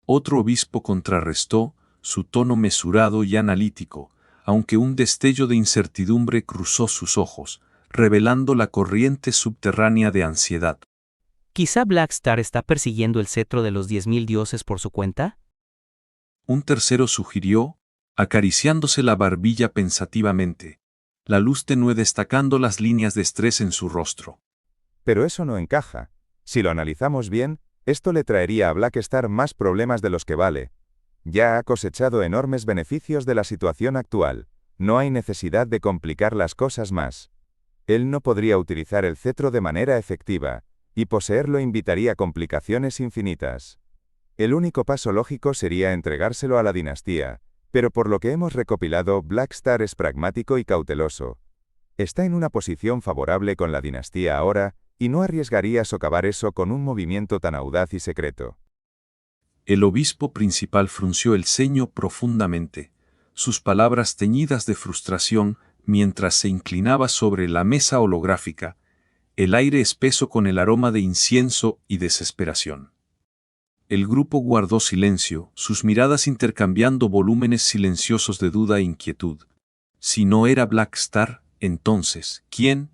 Otro obispo contrarrestó, su tono mesurado y analítico, aunque un destello de incertidumbre cruzó sus ojos, revelando la corriente subterránea de ansiedad. ¿Quizá Blackstar está persiguiendo el cetro de los 10.000 dioses por su cuenta? Un tercero sugirió, acariciándose la barbilla pensativamente, la luz tenue destacando las líneas de estrés en su rostro. Pero eso no encaja. Si lo analizamos bien, esto le traería a Blackstar más problemas de los que vale. Ya ha cosechado enormes beneficios de la situación actual. No hay necesidad de complicar las cosas más. Él no podría utilizar el cetro de manera efectiva, y poseerlo invitaría complicaciones infinitas. El único paso lógico sería entregárselo a la dinastía, pero por lo que hemos recopilado, Blackstar es pragmático y cauteloso. Está en una posición favorable con la dinastía ahora, y no arriesgaría socavar eso con un movimiento tan audaz y secreto. El obispo principal frunció el ceño profundamente, sus palabras teñidas de frustración mientras se inclinaba sobre la mesa holográfica, el aire espeso con el aroma de incienso y desesperación. El grupo guardó silencio, sus miradas intercambiando volúmenes silenciosos de duda e inquietud. Si no era Blackstar, entonces, ¿quién?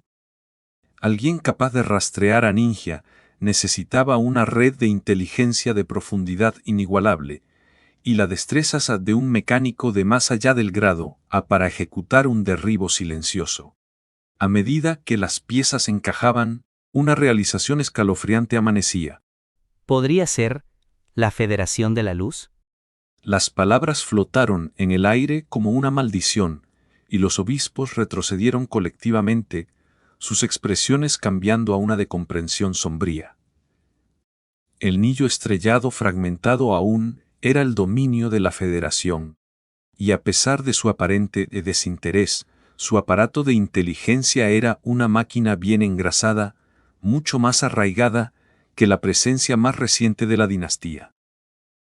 Alguien capaz de rastrear a Ninja necesitaba una red de inteligencia de profundidad inigualable, y la destreza de un mecánico de más allá del grado para ejecutar un derribo silencioso. A medida que las piezas encajaban, una realización escalofriante amanecía. ¿Podría ser la Federación de la Luz? Las palabras flotaron en el aire como una maldición, y los obispos retrocedieron colectivamente, sus expresiones cambiando a una de comprensión sombría. El nido estrellado fragmentado aún era el dominio de la Federación, y a pesar de su aparente desinterés, su aparato de inteligencia era una máquina bien engrasada, mucho más arraigada que la presencia más reciente de la dinastía.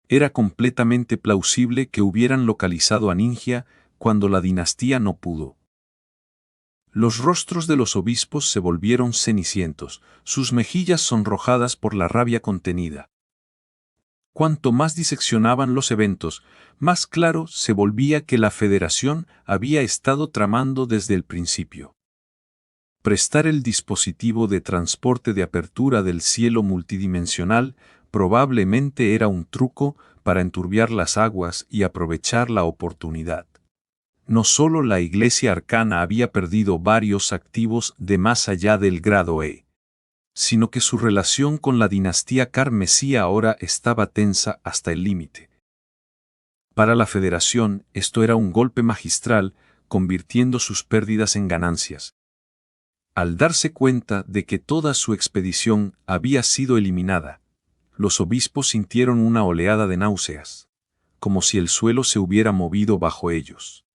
Era completamente plausible que hubieran localizado a Ninja cuando la dinastía no pudo. Los rostros de los obispos se volvieron cenicientos, sus mejillas sonrojadas por la rabia contenida. Cuanto más diseccionaban los eventos, más claro se volvía que la Federación había estado tramando desde el principio. Prestar el dispositivo de transporte de apertura del cielo multidimensional probablemente era un truco para enturbiar las aguas y aprovechar la oportunidad. No solo la Iglesia Arcana había perdido varios activos de más allá del grado E, sino que su relación con la dinastía carmesí ahora estaba tensa hasta el límite. Para la Federación, esto era un golpe magistral, convirtiendo sus pérdidas en ganancias. Al darse cuenta de que toda su expedición había sido eliminada, los obispos sintieron una oleada de náuseas, como si el suelo se hubiera movido bajo ellos.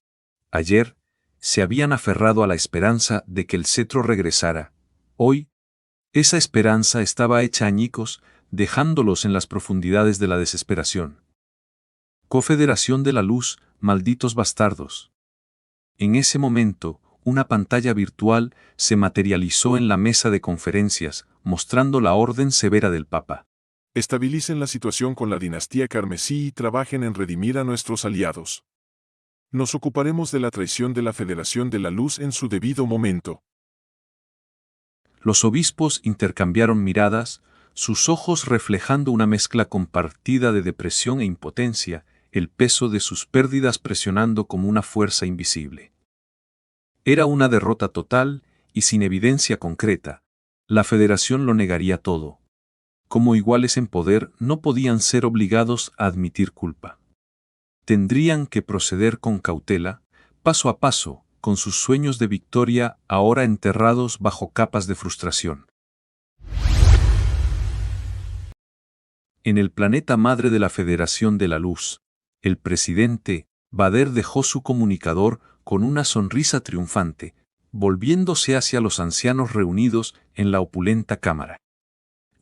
Ayer, se habían aferrado a la esperanza de que el cetro regresara. Hoy, esa esperanza estaba hecha añicos, dejándolos en las profundidades de la desesperación. Confederación de la Luz, malditos bastardos. En ese momento, una pantalla virtual se materializó en la mesa de conferencias, mostrando la orden severa del Papa. Estabilicen la situación con la dinastía carmesí y trabajen en redimir a nuestros aliados. Nos ocuparemos de la traición de la Federación de la Luz en su debido momento. Los obispos intercambiaron miradas, sus ojos reflejando una mezcla compartida de depresión e impotencia, el peso de sus pérdidas presionando como una fuerza invisible. Era una derrota total y sin evidencia concreta. La Federación lo negaría todo. Como iguales en poder, no podían ser obligados a admitir culpa. Tendrían que proceder con cautela, paso a paso, con sus sueños de victoria ahora enterrados bajo capas de frustración. En el planeta madre de la Federación de la Luz, el presidente, Bader dejó su comunicador con una sonrisa triunfante, volviéndose hacia los ancianos reunidos en la opulenta cámara.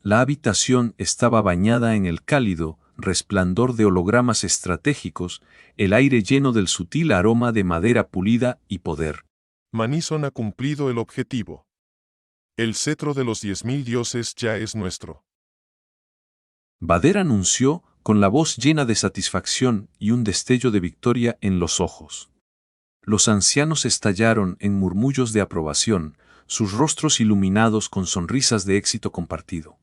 La habitación estaba bañada en el cálido resplandor de hologramas estratégicos, el aire lleno del sutil aroma de madera pulida y poder. Manison ha cumplido el objetivo. El cetro de los 10.000 dioses ya es nuestro. Bader anunció con la voz llena de satisfacción y un destello de victoria en los ojos. Los ancianos estallaron en murmullos de aprobación, sus rostros iluminados con sonrisas de éxito compartido.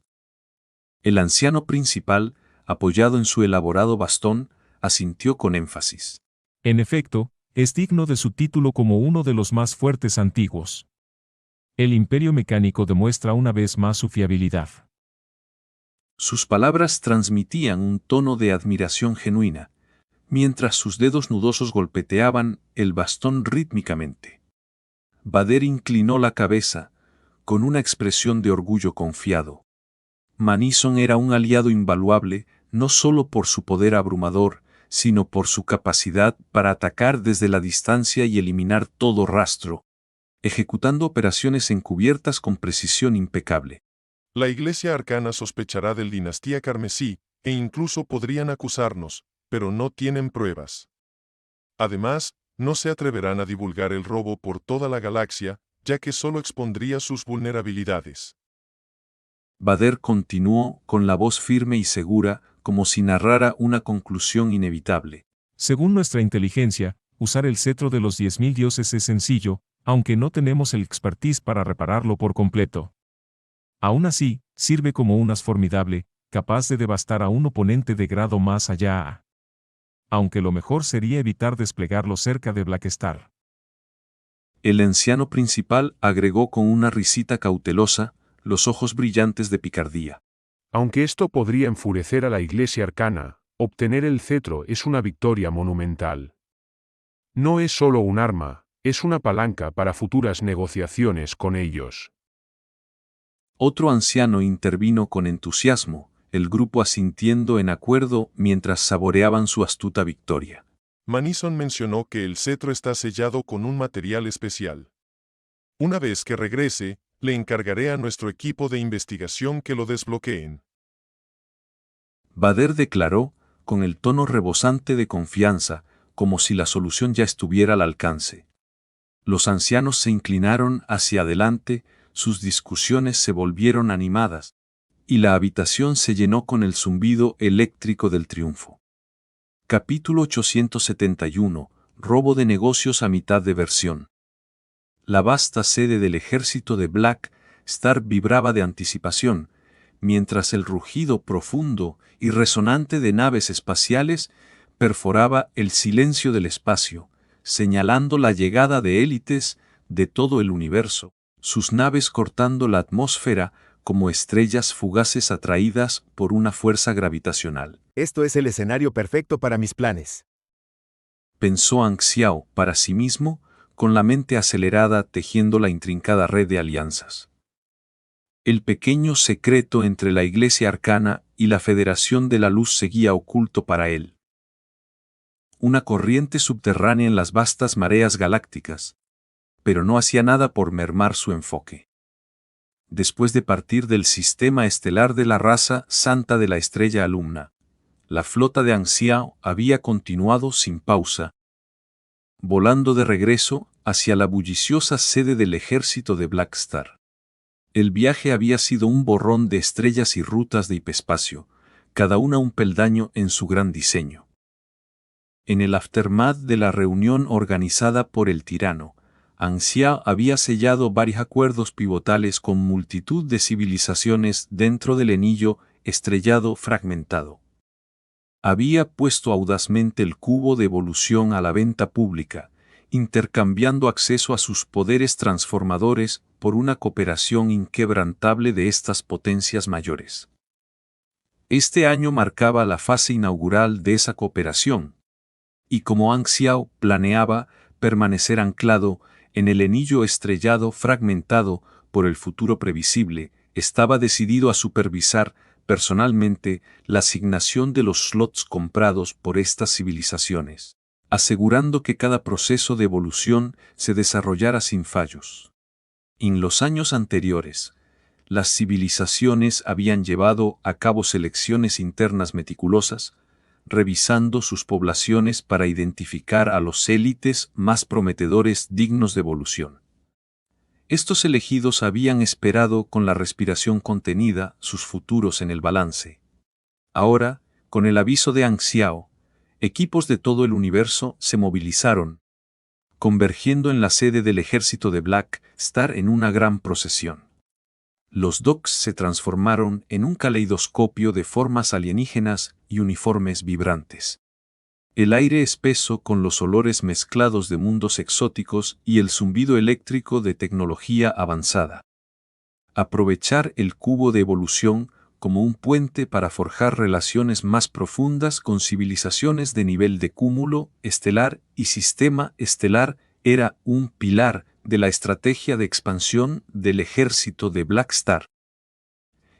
El anciano principal, apoyado en su elaborado bastón, asintió con énfasis. En efecto, es digno de su título como uno de los más fuertes antiguos. El imperio mecánico demuestra una vez más su fiabilidad. Sus palabras transmitían un tono de admiración genuina, mientras sus dedos nudosos golpeteaban el bastón rítmicamente. Bader inclinó la cabeza, con una expresión de orgullo confiado. Manison era un aliado invaluable, no solo por su poder abrumador, sino por su capacidad para atacar desde la distancia y eliminar todo rastro, ejecutando operaciones encubiertas con precisión impecable. La Iglesia Arcana sospechará del dinastía carmesí, e incluso podrían acusarnos, pero no tienen pruebas. Además, no se atreverán a divulgar el robo por toda la galaxia, ya que solo expondría sus vulnerabilidades. Bader continuó con la voz firme y segura, como si narrara una conclusión inevitable. Según nuestra inteligencia, usar el cetro de los 10.000 dioses es sencillo, aunque no tenemos el expertise para repararlo por completo. Aún así, sirve como un as formidable, capaz de devastar a un oponente de grado más allá. Aunque lo mejor sería evitar desplegarlo cerca de Blackstar. El anciano principal agregó con una risita cautelosa, los ojos brillantes de picardía. Aunque esto podría enfurecer a la Iglesia Arcana, obtener el cetro es una victoria monumental. No es solo un arma, es una palanca para futuras negociaciones con ellos. Otro anciano intervino con entusiasmo, el grupo asintiendo en acuerdo mientras saboreaban su astuta victoria. Manison mencionó que el cetro está sellado con un material especial. Una vez que regrese, le encargaré a nuestro equipo de investigación que lo desbloqueen. Bader declaró, con el tono rebosante de confianza, como si la solución ya estuviera al alcance. Los ancianos se inclinaron hacia adelante, sus discusiones se volvieron animadas, y la habitación se llenó con el zumbido eléctrico del triunfo. Capítulo 871. Robo de negocios a mitad de versión. La vasta sede del ejército de Blackstar vibraba de anticipación, mientras el rugido profundo y resonante de naves espaciales perforaba el silencio del espacio, señalando la llegada de élites de todo el universo, sus naves cortando la atmósfera como estrellas fugaces atraídas por una fuerza gravitacional. Esto es el escenario perfecto para mis planes. Pensó Anxiao para sí mismo, con la mente acelerada tejiendo la intrincada red de alianzas. El pequeño secreto entre la Iglesia Arcana y la Federación de la Luz seguía oculto para él. Una corriente subterránea en las vastas mareas galácticas, pero no hacía nada por mermar su enfoque. Después de partir del sistema estelar de la raza santa de la estrella Alumna, la flota de Anxiao había continuado sin pausa, volando de regreso hacia la bulliciosa sede del ejército de Black Star. El viaje había sido un borrón de estrellas y rutas de hiperespacio, cada una un peldaño en su gran diseño. En el aftermath de la reunión organizada por el tirano, Anxiao había sellado varios acuerdos pivotales con multitud de civilizaciones dentro del anillo estrellado fragmentado. Había puesto audazmente el cubo de evolución a la venta pública, intercambiando acceso a sus poderes transformadores por una cooperación inquebrantable de estas potencias mayores. Este año marcaba la fase inaugural de esa cooperación, y como Anxiao planeaba permanecer anclado en el anillo estrellado fragmentado por el futuro previsible, estaba decidido a supervisar personalmente la asignación de los slots comprados por estas civilizaciones, asegurando que cada proceso de evolución se desarrollara sin fallos. En los años anteriores, las civilizaciones habían llevado a cabo selecciones internas meticulosas, revisando sus poblaciones para identificar a los élites más prometedores dignos de evolución. Estos elegidos habían esperado con la respiración contenida sus futuros en el balance. Ahora, con el aviso de Anxiao, equipos de todo el universo se movilizaron, convergiendo en la sede del ejército de Black Star en una gran procesión. Los docks se transformaron en un caleidoscopio de formas alienígenas y uniformes vibrantes. El aire espeso con los olores mezclados de mundos exóticos y el zumbido eléctrico de tecnología avanzada. Aprovechar el cubo de evolución como un puente para forjar relaciones más profundas con civilizaciones de nivel de cúmulo estelar y sistema estelar era un pilar de la estrategia de expansión del ejército de Black Star.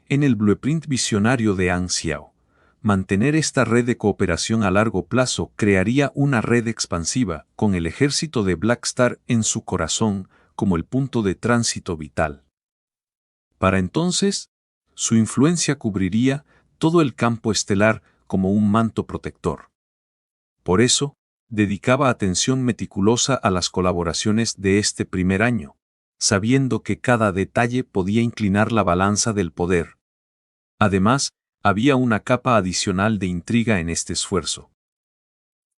En el blueprint visionario de Anxiao, mantener esta red de cooperación a largo plazo crearía una red expansiva con el ejército de Black Star en su corazón como el punto de tránsito vital. Para entonces, su influencia cubriría todo el campo estelar como un manto protector. Por eso, dedicaba atención meticulosa a las colaboraciones de este primer año, sabiendo que cada detalle podía inclinar la balanza del poder. Además, había una capa adicional de intriga en este esfuerzo.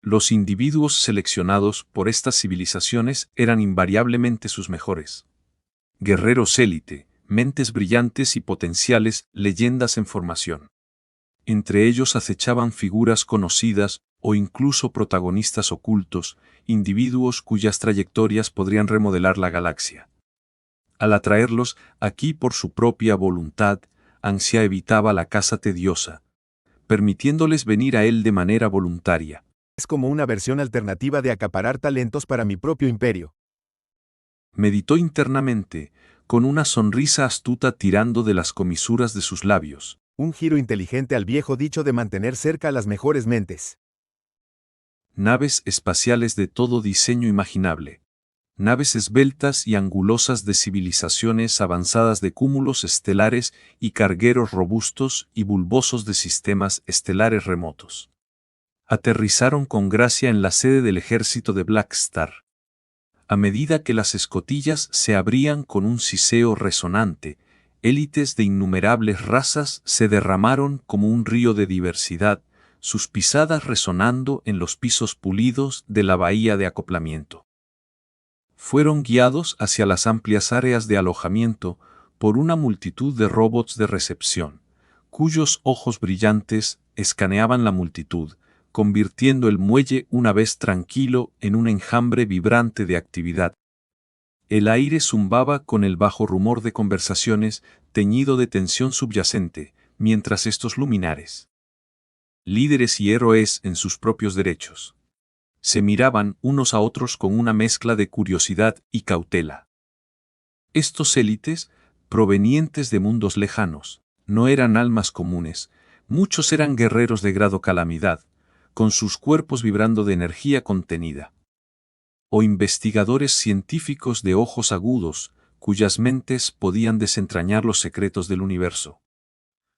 Los individuos seleccionados por estas civilizaciones eran invariablemente sus mejores. Guerreros élite, mentes brillantes y potenciales leyendas en formación. Entre ellos acechaban figuras conocidas o incluso protagonistas ocultos, individuos cuyas trayectorias podrían remodelar la galaxia. Al atraerlos aquí por su propia voluntad, Anxiao evitaba la caza tediosa, permitiéndoles venir a él de manera voluntaria. Es como una versión alternativa de acaparar talentos para mi propio imperio. Meditó internamente, con una sonrisa astuta tirando de las comisuras de sus labios. Un giro inteligente al viejo dicho de mantener cerca a las mejores mentes. Naves espaciales de todo diseño imaginable. Naves esbeltas y angulosas de civilizaciones avanzadas de cúmulos estelares y cargueros robustos y bulbosos de sistemas estelares remotos. Aterrizaron con gracia en la sede del ejército de Black Star. A medida que las escotillas se abrían con un siseo resonante, élites de innumerables razas se derramaron como un río de diversidad, sus pisadas resonando en los pisos pulidos de la bahía de acoplamiento. Fueron guiados hacia las amplias áreas de alojamiento por una multitud de robots de recepción, cuyos ojos brillantes escaneaban la multitud, convirtiendo el muelle una vez tranquilo en un enjambre vibrante de actividad. El aire zumbaba con el bajo rumor de conversaciones teñido de tensión subyacente, mientras estos luminares, líderes y héroes en sus propios derechos, se miraban unos a otros con una mezcla de curiosidad y cautela. Estos élites, provenientes de mundos lejanos, no eran almas comunes, muchos eran guerreros de grado calamidad, con sus cuerpos vibrando de energía contenida. o investigadores científicos de ojos agudos, cuyas mentes podían desentrañar los secretos del universo.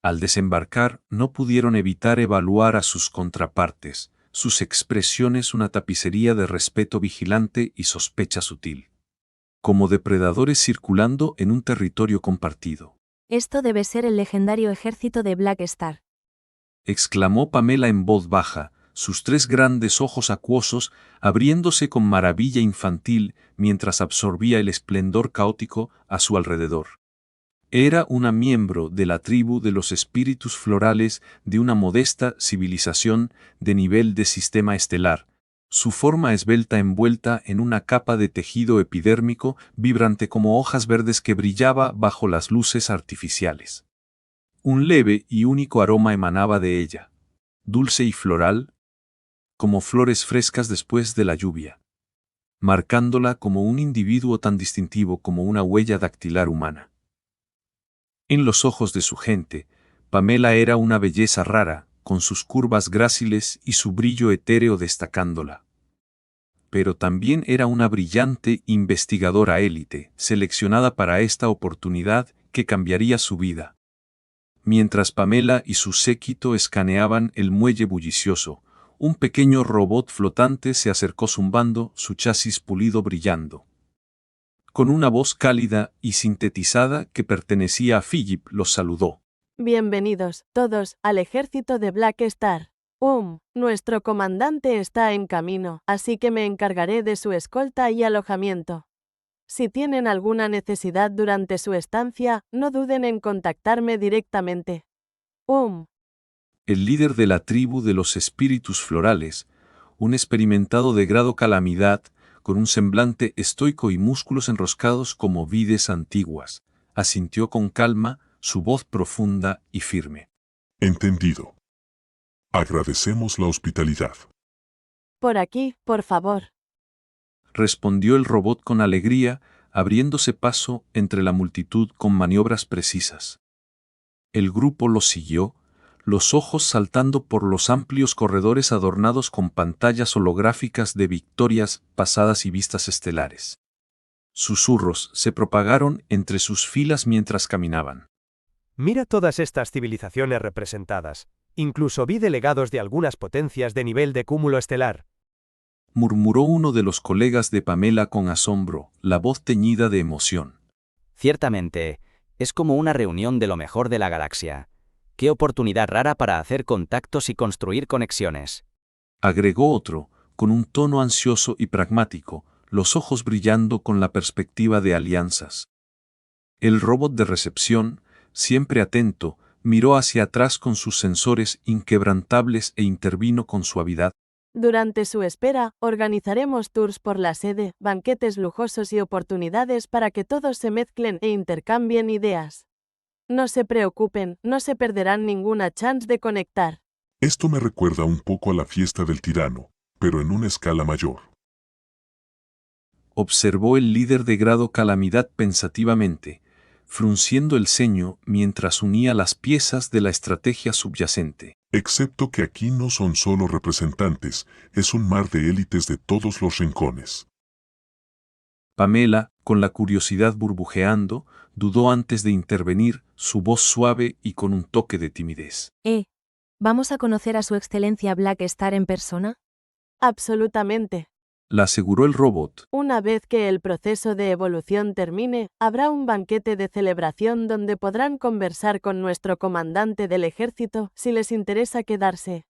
Al desembarcar, no pudieron evitar evaluar a sus contrapartes, sus expresiones una tapicería de respeto vigilante y sospecha sutil, como depredadores circulando en un territorio compartido. Esto debe ser el legendario ejército de Black Star, exclamó Pamela en voz baja, sus 3 grandes ojos acuosos abriéndose con maravilla infantil mientras absorbía el esplendor caótico a su alrededor. Era una miembro de la tribu de los espíritus florales de una modesta civilización de nivel de sistema estelar, su forma esbelta envuelta en una capa de tejido epidérmico vibrante como hojas verdes que brillaba bajo las luces artificiales. Un leve y único aroma emanaba de ella, dulce y floral, como flores frescas después de la lluvia, marcándola como un individuo tan distintivo como una huella dactilar humana. En los ojos de su gente, Pamela era una belleza rara, con sus curvas gráciles y su brillo etéreo destacándola. Pero también era una brillante investigadora élite, seleccionada para esta oportunidad que cambiaría su vida. Mientras Pamela y su séquito escaneaban el muelle bullicioso, un pequeño robot flotante se acercó zumbando, su chasis pulido brillando. Con una voz cálida y sintetizada que pertenecía a Philip, los saludó. Bienvenidos, todos, al ejército de Black Star. Nuestro comandante está en camino, así que me encargaré de su escolta y alojamiento. Si tienen alguna necesidad durante su estancia, no duden en contactarme directamente. El líder de la tribu de los espíritus florales, un experimentado de grado calamidad, con un semblante estoico y músculos enroscados como vides antiguas, asintió con calma, su voz profunda y firme. Entendido. Agradecemos la hospitalidad. Por aquí, por favor. Respondió el robot con alegría, abriéndose paso entre la multitud con maniobras precisas. El grupo lo siguió, los ojos saltando por los amplios corredores adornados con pantallas holográficas de victorias pasadas y vistas estelares. Susurros se propagaron entre sus filas mientras caminaban. Mira todas estas civilizaciones representadas. Incluso vi delegados de algunas potencias de nivel de cúmulo estelar. Murmuró uno de los colegas de Pamela con asombro, la voz teñida de emoción. Ciertamente, es como una reunión de lo mejor de la galaxia. ¡Qué oportunidad rara para hacer contactos y construir conexiones! Agregó otro, con un tono ansioso y pragmático, los ojos brillando con la perspectiva de alianzas. El robot de recepción, siempre atento, miró hacia atrás con sus sensores inquebrantables e intervino con suavidad. Durante su espera, organizaremos tours por la sede, banquetes lujosos y oportunidades para que todos se mezclen e intercambien ideas. No se preocupen, no se perderán ninguna chance de conectar. Esto me recuerda un poco a la fiesta del tirano, pero en una escala mayor. Observó el líder de grado calamidad pensativamente, frunciendo el ceño mientras unía las piezas de la estrategia subyacente. Excepto que aquí no son solo representantes, es un mar de élites de todos los rincones. Pamela, con la curiosidad burbujeando, dudó antes de intervenir, su voz suave y con un toque de timidez. ¿Vamos a conocer a su excelencia Black Star en persona? Absolutamente. La aseguró el robot. Una vez que el proceso de evolución termine, habrá un banquete de celebración donde podrán conversar con nuestro comandante del ejército si les interesa quedarse.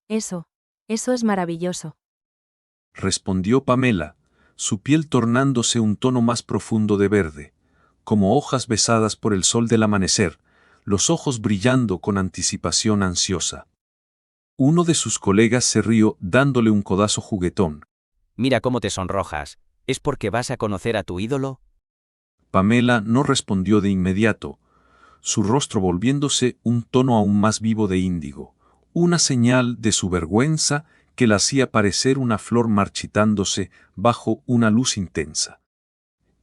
Eso es maravilloso. Respondió Pamela, su piel tornándose un tono más profundo de verde, como hojas besadas por el sol del amanecer, los ojos brillando con anticipación ansiosa. Uno de sus colegas se rió dándole un codazo juguetón. Mira cómo te sonrojas. ¿Es porque vas a conocer a tu ídolo? Pamela no respondió de inmediato, su rostro volviéndose un tono aún más vivo de índigo, una señal de su vergüenza que la hacía parecer una flor marchitándose bajo una luz intensa.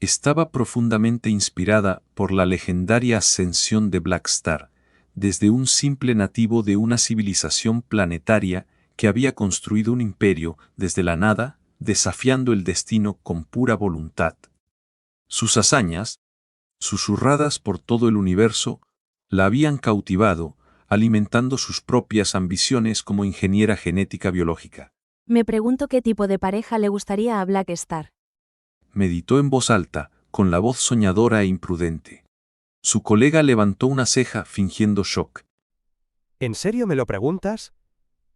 Estaba profundamente inspirada por la legendaria ascensión de Black Star, desde un simple nativo de una civilización planetaria que había construido un imperio desde la nada, desafiando el destino con pura voluntad. Sus hazañas, susurradas por todo el universo, la habían cautivado, alimentando sus propias ambiciones como ingeniera genética biológica. Me pregunto qué tipo de pareja le gustaría a Black Star. Meditó en voz alta, con la voz soñadora e imprudente. Su colega levantó una ceja fingiendo shock. ¿En serio me lo preguntas?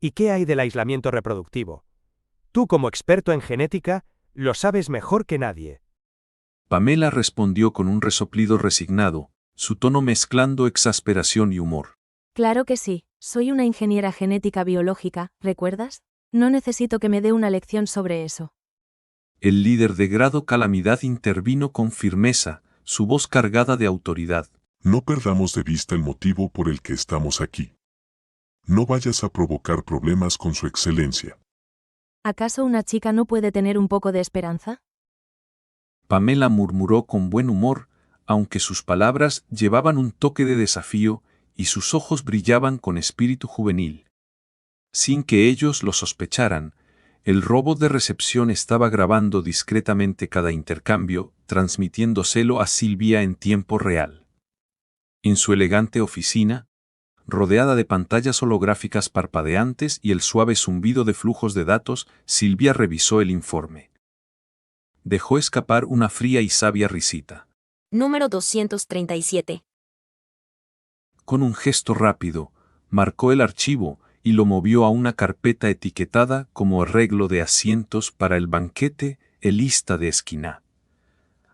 ¿Y qué hay del aislamiento reproductivo? Tú, como experto en genética, lo sabes mejor que nadie. Pamela respondió con un resoplido resignado, su tono mezclando exasperación y humor. Claro que sí, soy una ingeniera genética biológica, ¿recuerdas? No necesito que me dé una lección sobre eso. El líder de grado Calamidad intervino con firmeza, su voz cargada de autoridad. No perdamos de vista el motivo por el que estamos aquí. No vayas a provocar problemas con su excelencia. ¿Acaso una chica no puede tener un poco de esperanza? Pamela murmuró con buen humor, aunque sus palabras llevaban un toque de desafío y sus ojos brillaban con espíritu juvenil. Sin que ellos lo sospecharan, el robot de recepción estaba grabando discretamente cada intercambio, transmitiéndoselo a Silvia en tiempo real. En su elegante oficina, rodeada de pantallas holográficas parpadeantes y el suave zumbido de flujos de datos, Silvia revisó el informe. Dejó escapar una fría y sabia risita. Número 237. Con un gesto rápido, marcó el archivo y lo movió a una carpeta etiquetada como arreglo de asientos para el banquete, el lista de esquina,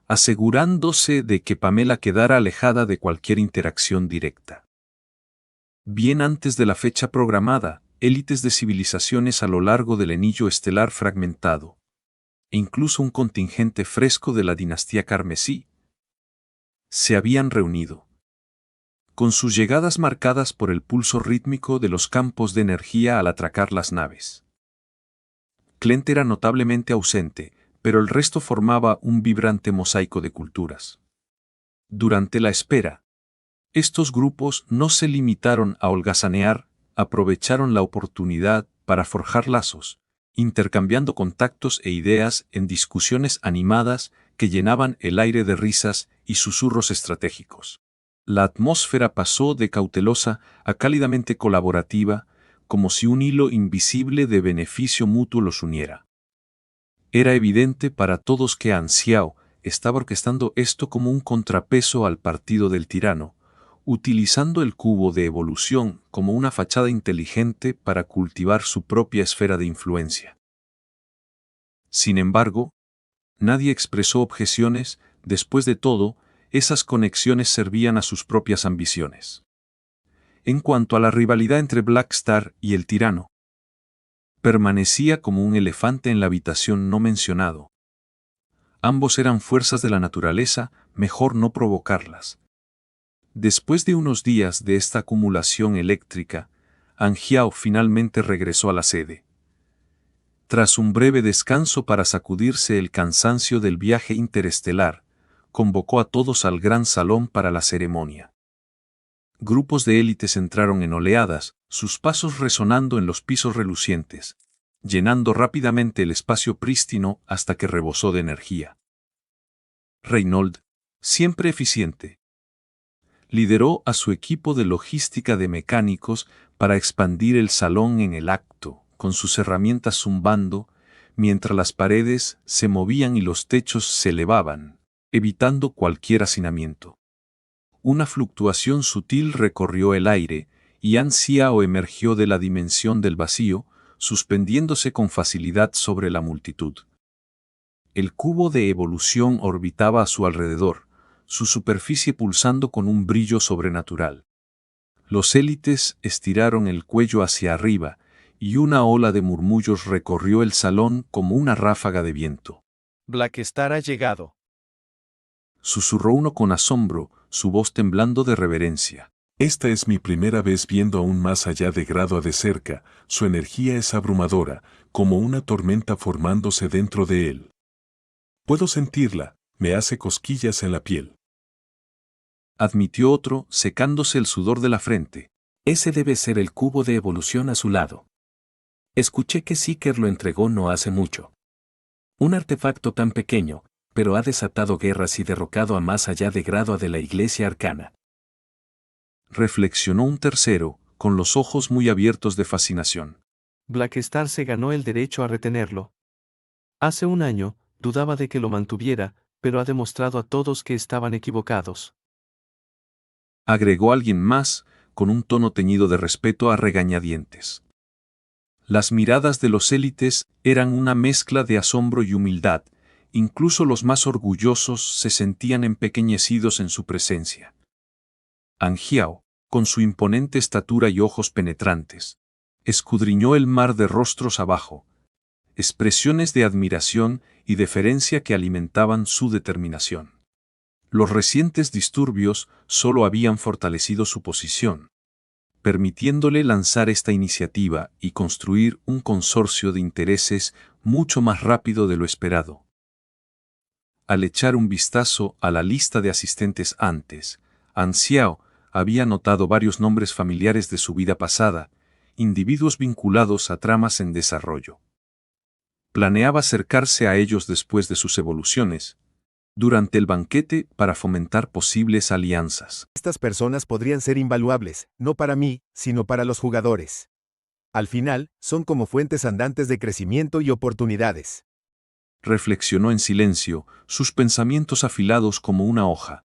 asegurándose de que Pamela quedara alejada de cualquier interacción directa. Bien antes de la fecha programada, élites de civilizaciones a lo largo del anillo estelar fragmentado, e incluso un contingente fresco de la dinastía carmesí, se habían reunido. Con sus llegadas marcadas por el pulso rítmico de los campos de energía al atracar las naves. Clint era notablemente ausente, pero el resto formaba un vibrante mosaico de culturas. Durante la espera, estos grupos no se limitaron a holgazanear, aprovecharon la oportunidad para forjar lazos, intercambiando contactos e ideas en discusiones animadas que llenaban el aire de risas y susurros estratégicos. La atmósfera pasó de cautelosa a cálidamente colaborativa, como si un hilo invisible de beneficio mutuo los uniera. Era evidente para todos que Anxiao estaba orquestando esto como un contrapeso al partido del tirano, utilizando el cubo de evolución como una fachada inteligente para cultivar su propia esfera de influencia. Sin embargo, nadie expresó objeciones. Después de todo, esas conexiones servían a sus propias ambiciones. En cuanto a la rivalidad entre Black Star y el tirano, permanecía como un elefante en la habitación no mencionado. Ambos eran fuerzas de la naturaleza, mejor no provocarlas. Después de unos días de esta acumulación eléctrica, Anxiao finalmente regresó a la sede. Tras un breve descanso para sacudirse el cansancio del viaje interestelar, convocó a todos al gran salón para la ceremonia. Grupos de élites entraron en oleadas, sus pasos resonando en los pisos relucientes, llenando rápidamente el espacio prístino hasta que rebosó de energía. Reynolds, siempre eficiente, lideró a su equipo de logística de mecánicos para expandir el salón en el acto, con sus herramientas zumbando, mientras las paredes se movían y los techos se elevaban, evitando cualquier hacinamiento. Una fluctuación sutil recorrió el aire, y Anxiao emergió de la dimensión del vacío, suspendiéndose con facilidad sobre la multitud. El cubo de evolución orbitaba a su alrededor, su superficie pulsando con un brillo sobrenatural. Los élites estiraron el cuello hacia arriba, y una ola de murmullos recorrió el salón como una ráfaga de viento. Black Star ha llegado. Susurró uno con asombro, su voz temblando de reverencia. Esta es mi primera vez viendo aún más allá de Grado de cerca, su energía es abrumadora, como una tormenta formándose dentro de él. Puedo sentirla, me hace cosquillas en la piel. Admitió otro, secándose el sudor de la frente. Ese debe ser el cubo de evolución a su lado. Escuché que Seeker lo entregó no hace mucho. Un artefacto tan pequeño, pero ha desatado guerras y derrocado a más allá de grado de la Iglesia Arcana. Reflexionó un tercero, con los ojos muy abiertos de fascinación. Blackstar se ganó el derecho a retenerlo. Hace un año, dudaba de que lo mantuviera, pero ha demostrado a todos que estaban equivocados. Agregó alguien más, con un tono teñido de respeto a regañadientes. Las miradas de los élites eran una mezcla de asombro y humildad, incluso los más orgullosos se sentían empequeñecidos en su presencia. Anjiao, con su imponente estatura y ojos penetrantes, escudriñó el mar de rostros abajo, expresiones de admiración y deferencia que alimentaban su determinación. Los recientes disturbios solo habían fortalecido su posición, permitiéndole lanzar esta iniciativa y construir un consorcio de intereses mucho más rápido de lo esperado. Al echar un vistazo a la lista de asistentes antes, Anxiao había notado varios nombres familiares de su vida pasada, individuos vinculados a tramas en desarrollo. Planeaba acercarse a ellos después de sus evoluciones, durante el banquete para fomentar posibles alianzas. Estas personas podrían ser invaluables, no para mí, sino para los jugadores. Al final, son como fuentes andantes de crecimiento y oportunidades. Reflexionó en silencio, sus pensamientos afilados como una hoja.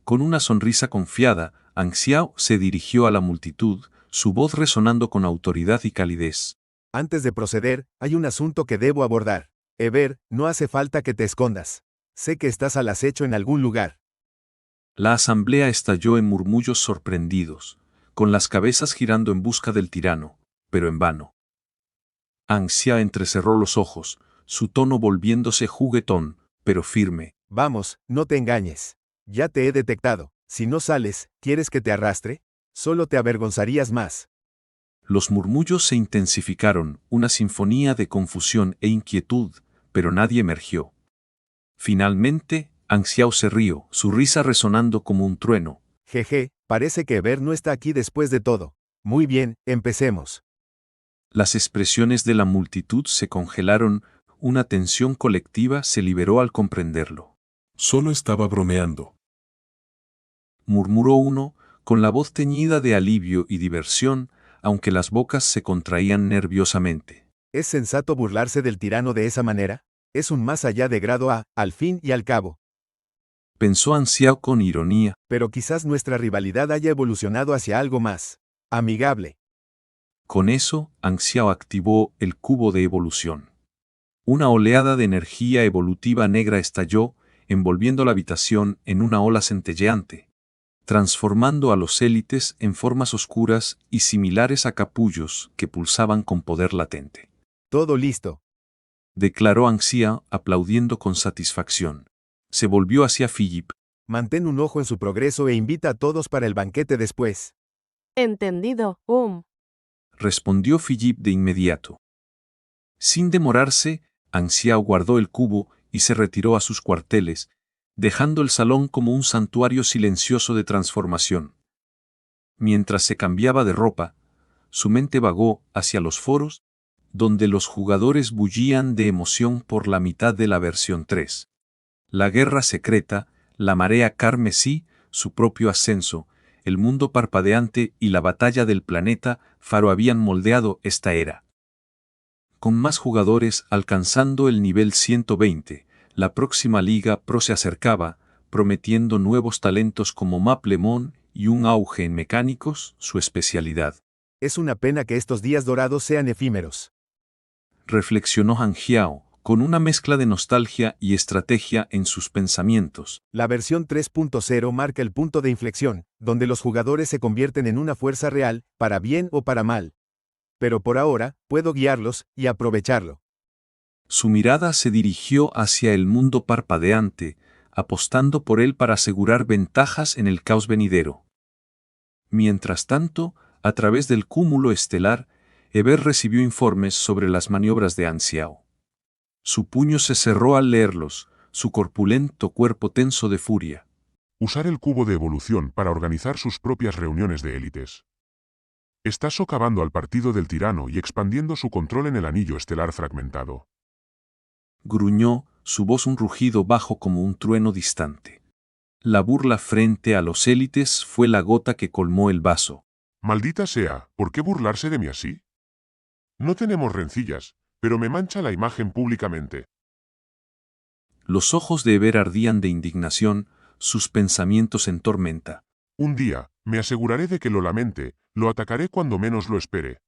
Con una sonrisa confiada, Anxiao se dirigió a la multitud, su voz resonando con autoridad y calidez. Antes de proceder, hay un asunto que debo abordar. Eber, no hace falta que te escondas. Sé que estás al acecho en algún lugar. La asamblea estalló en murmullos sorprendidos, con las cabezas girando en busca del tirano, pero en vano. Anxiao entrecerró los ojos, su tono volviéndose juguetón, pero firme. Vamos, no te engañes. Ya te he detectado. Si no sales, ¿quieres que te arrastre? Solo te avergonzarías más. Los murmullos se intensificaron, una sinfonía de confusión e inquietud, pero nadie emergió. Finalmente, Anxiao se rió, su risa resonando como un trueno. Jeje, parece que Eber no está aquí después de todo. Muy bien, empecemos. Las expresiones de la multitud se congelaron, una tensión colectiva se liberó al comprenderlo. Solo estaba bromeando, murmuró uno, con la voz teñida de alivio y diversión, aunque las bocas se contraían nerviosamente. ¿Es sensato burlarse del tirano de esa manera? Es un más allá de grado A, al fin y al cabo. Pensó Anxiao con ironía. Pero quizás nuestra rivalidad haya evolucionado hacia algo más amigable. Con eso, Anxiao activó el cubo de evolución. Una oleada de energía evolutiva negra estalló, envolviendo la habitación en una ola centelleante, transformando a los élites en formas oscuras y similares a capullos que pulsaban con poder latente. Todo listo, declaró Anxiao, aplaudiendo con satisfacción. Se volvió hacia Philip. Mantén un ojo en su progreso e invita a todos para el banquete después. Entendido, respondió Philip de inmediato. Sin demorarse, Anxiao guardó el cubo y se retiró a sus cuarteles, dejando el salón como un santuario silencioso de transformación. Mientras se cambiaba de ropa, su mente vagó hacia los foros, donde los jugadores bullían de emoción por la mitad de la versión 3. La guerra secreta, la marea carmesí, su propio ascenso, el mundo parpadeante y la batalla del planeta Faro habían moldeado esta era. Con más jugadores alcanzando el nivel 120, la próxima Liga Pro se acercaba, prometiendo nuevos talentos como Maplemon y un auge en mecánicos, su especialidad. Es una pena que estos días dorados sean efímeros, reflexionó Anxiao, con una mezcla de nostalgia y estrategia en sus pensamientos. La versión 3.0 marca el punto de inflexión, donde los jugadores se convierten en una fuerza real, para bien o para mal. Pero por ahora, puedo guiarlos y aprovecharlo. Su mirada se dirigió hacia el mundo parpadeante, apostando por él para asegurar ventajas en el caos venidero. Mientras tanto, a través del cúmulo estelar, Eber recibió informes sobre las maniobras de Anxiao. Su puño se cerró al leerlos, su corpulento cuerpo tenso de furia. Usar el cubo de evolución para organizar sus propias reuniones de élites. Está socavando al partido del tirano y expandiendo su control en el anillo estelar fragmentado. gruñó, su voz un rugido bajo como un trueno distante. La burla frente a los élites fue la gota que colmó el vaso. Maldita sea, ¿por qué burlarse de mí así? No tenemos rencillas, pero me mancha la imagen públicamente. Los ojos de Eber ardían de indignación, sus pensamientos en tormenta. Un día, me aseguraré de que lo lamente, lo atacaré cuando menos lo espere.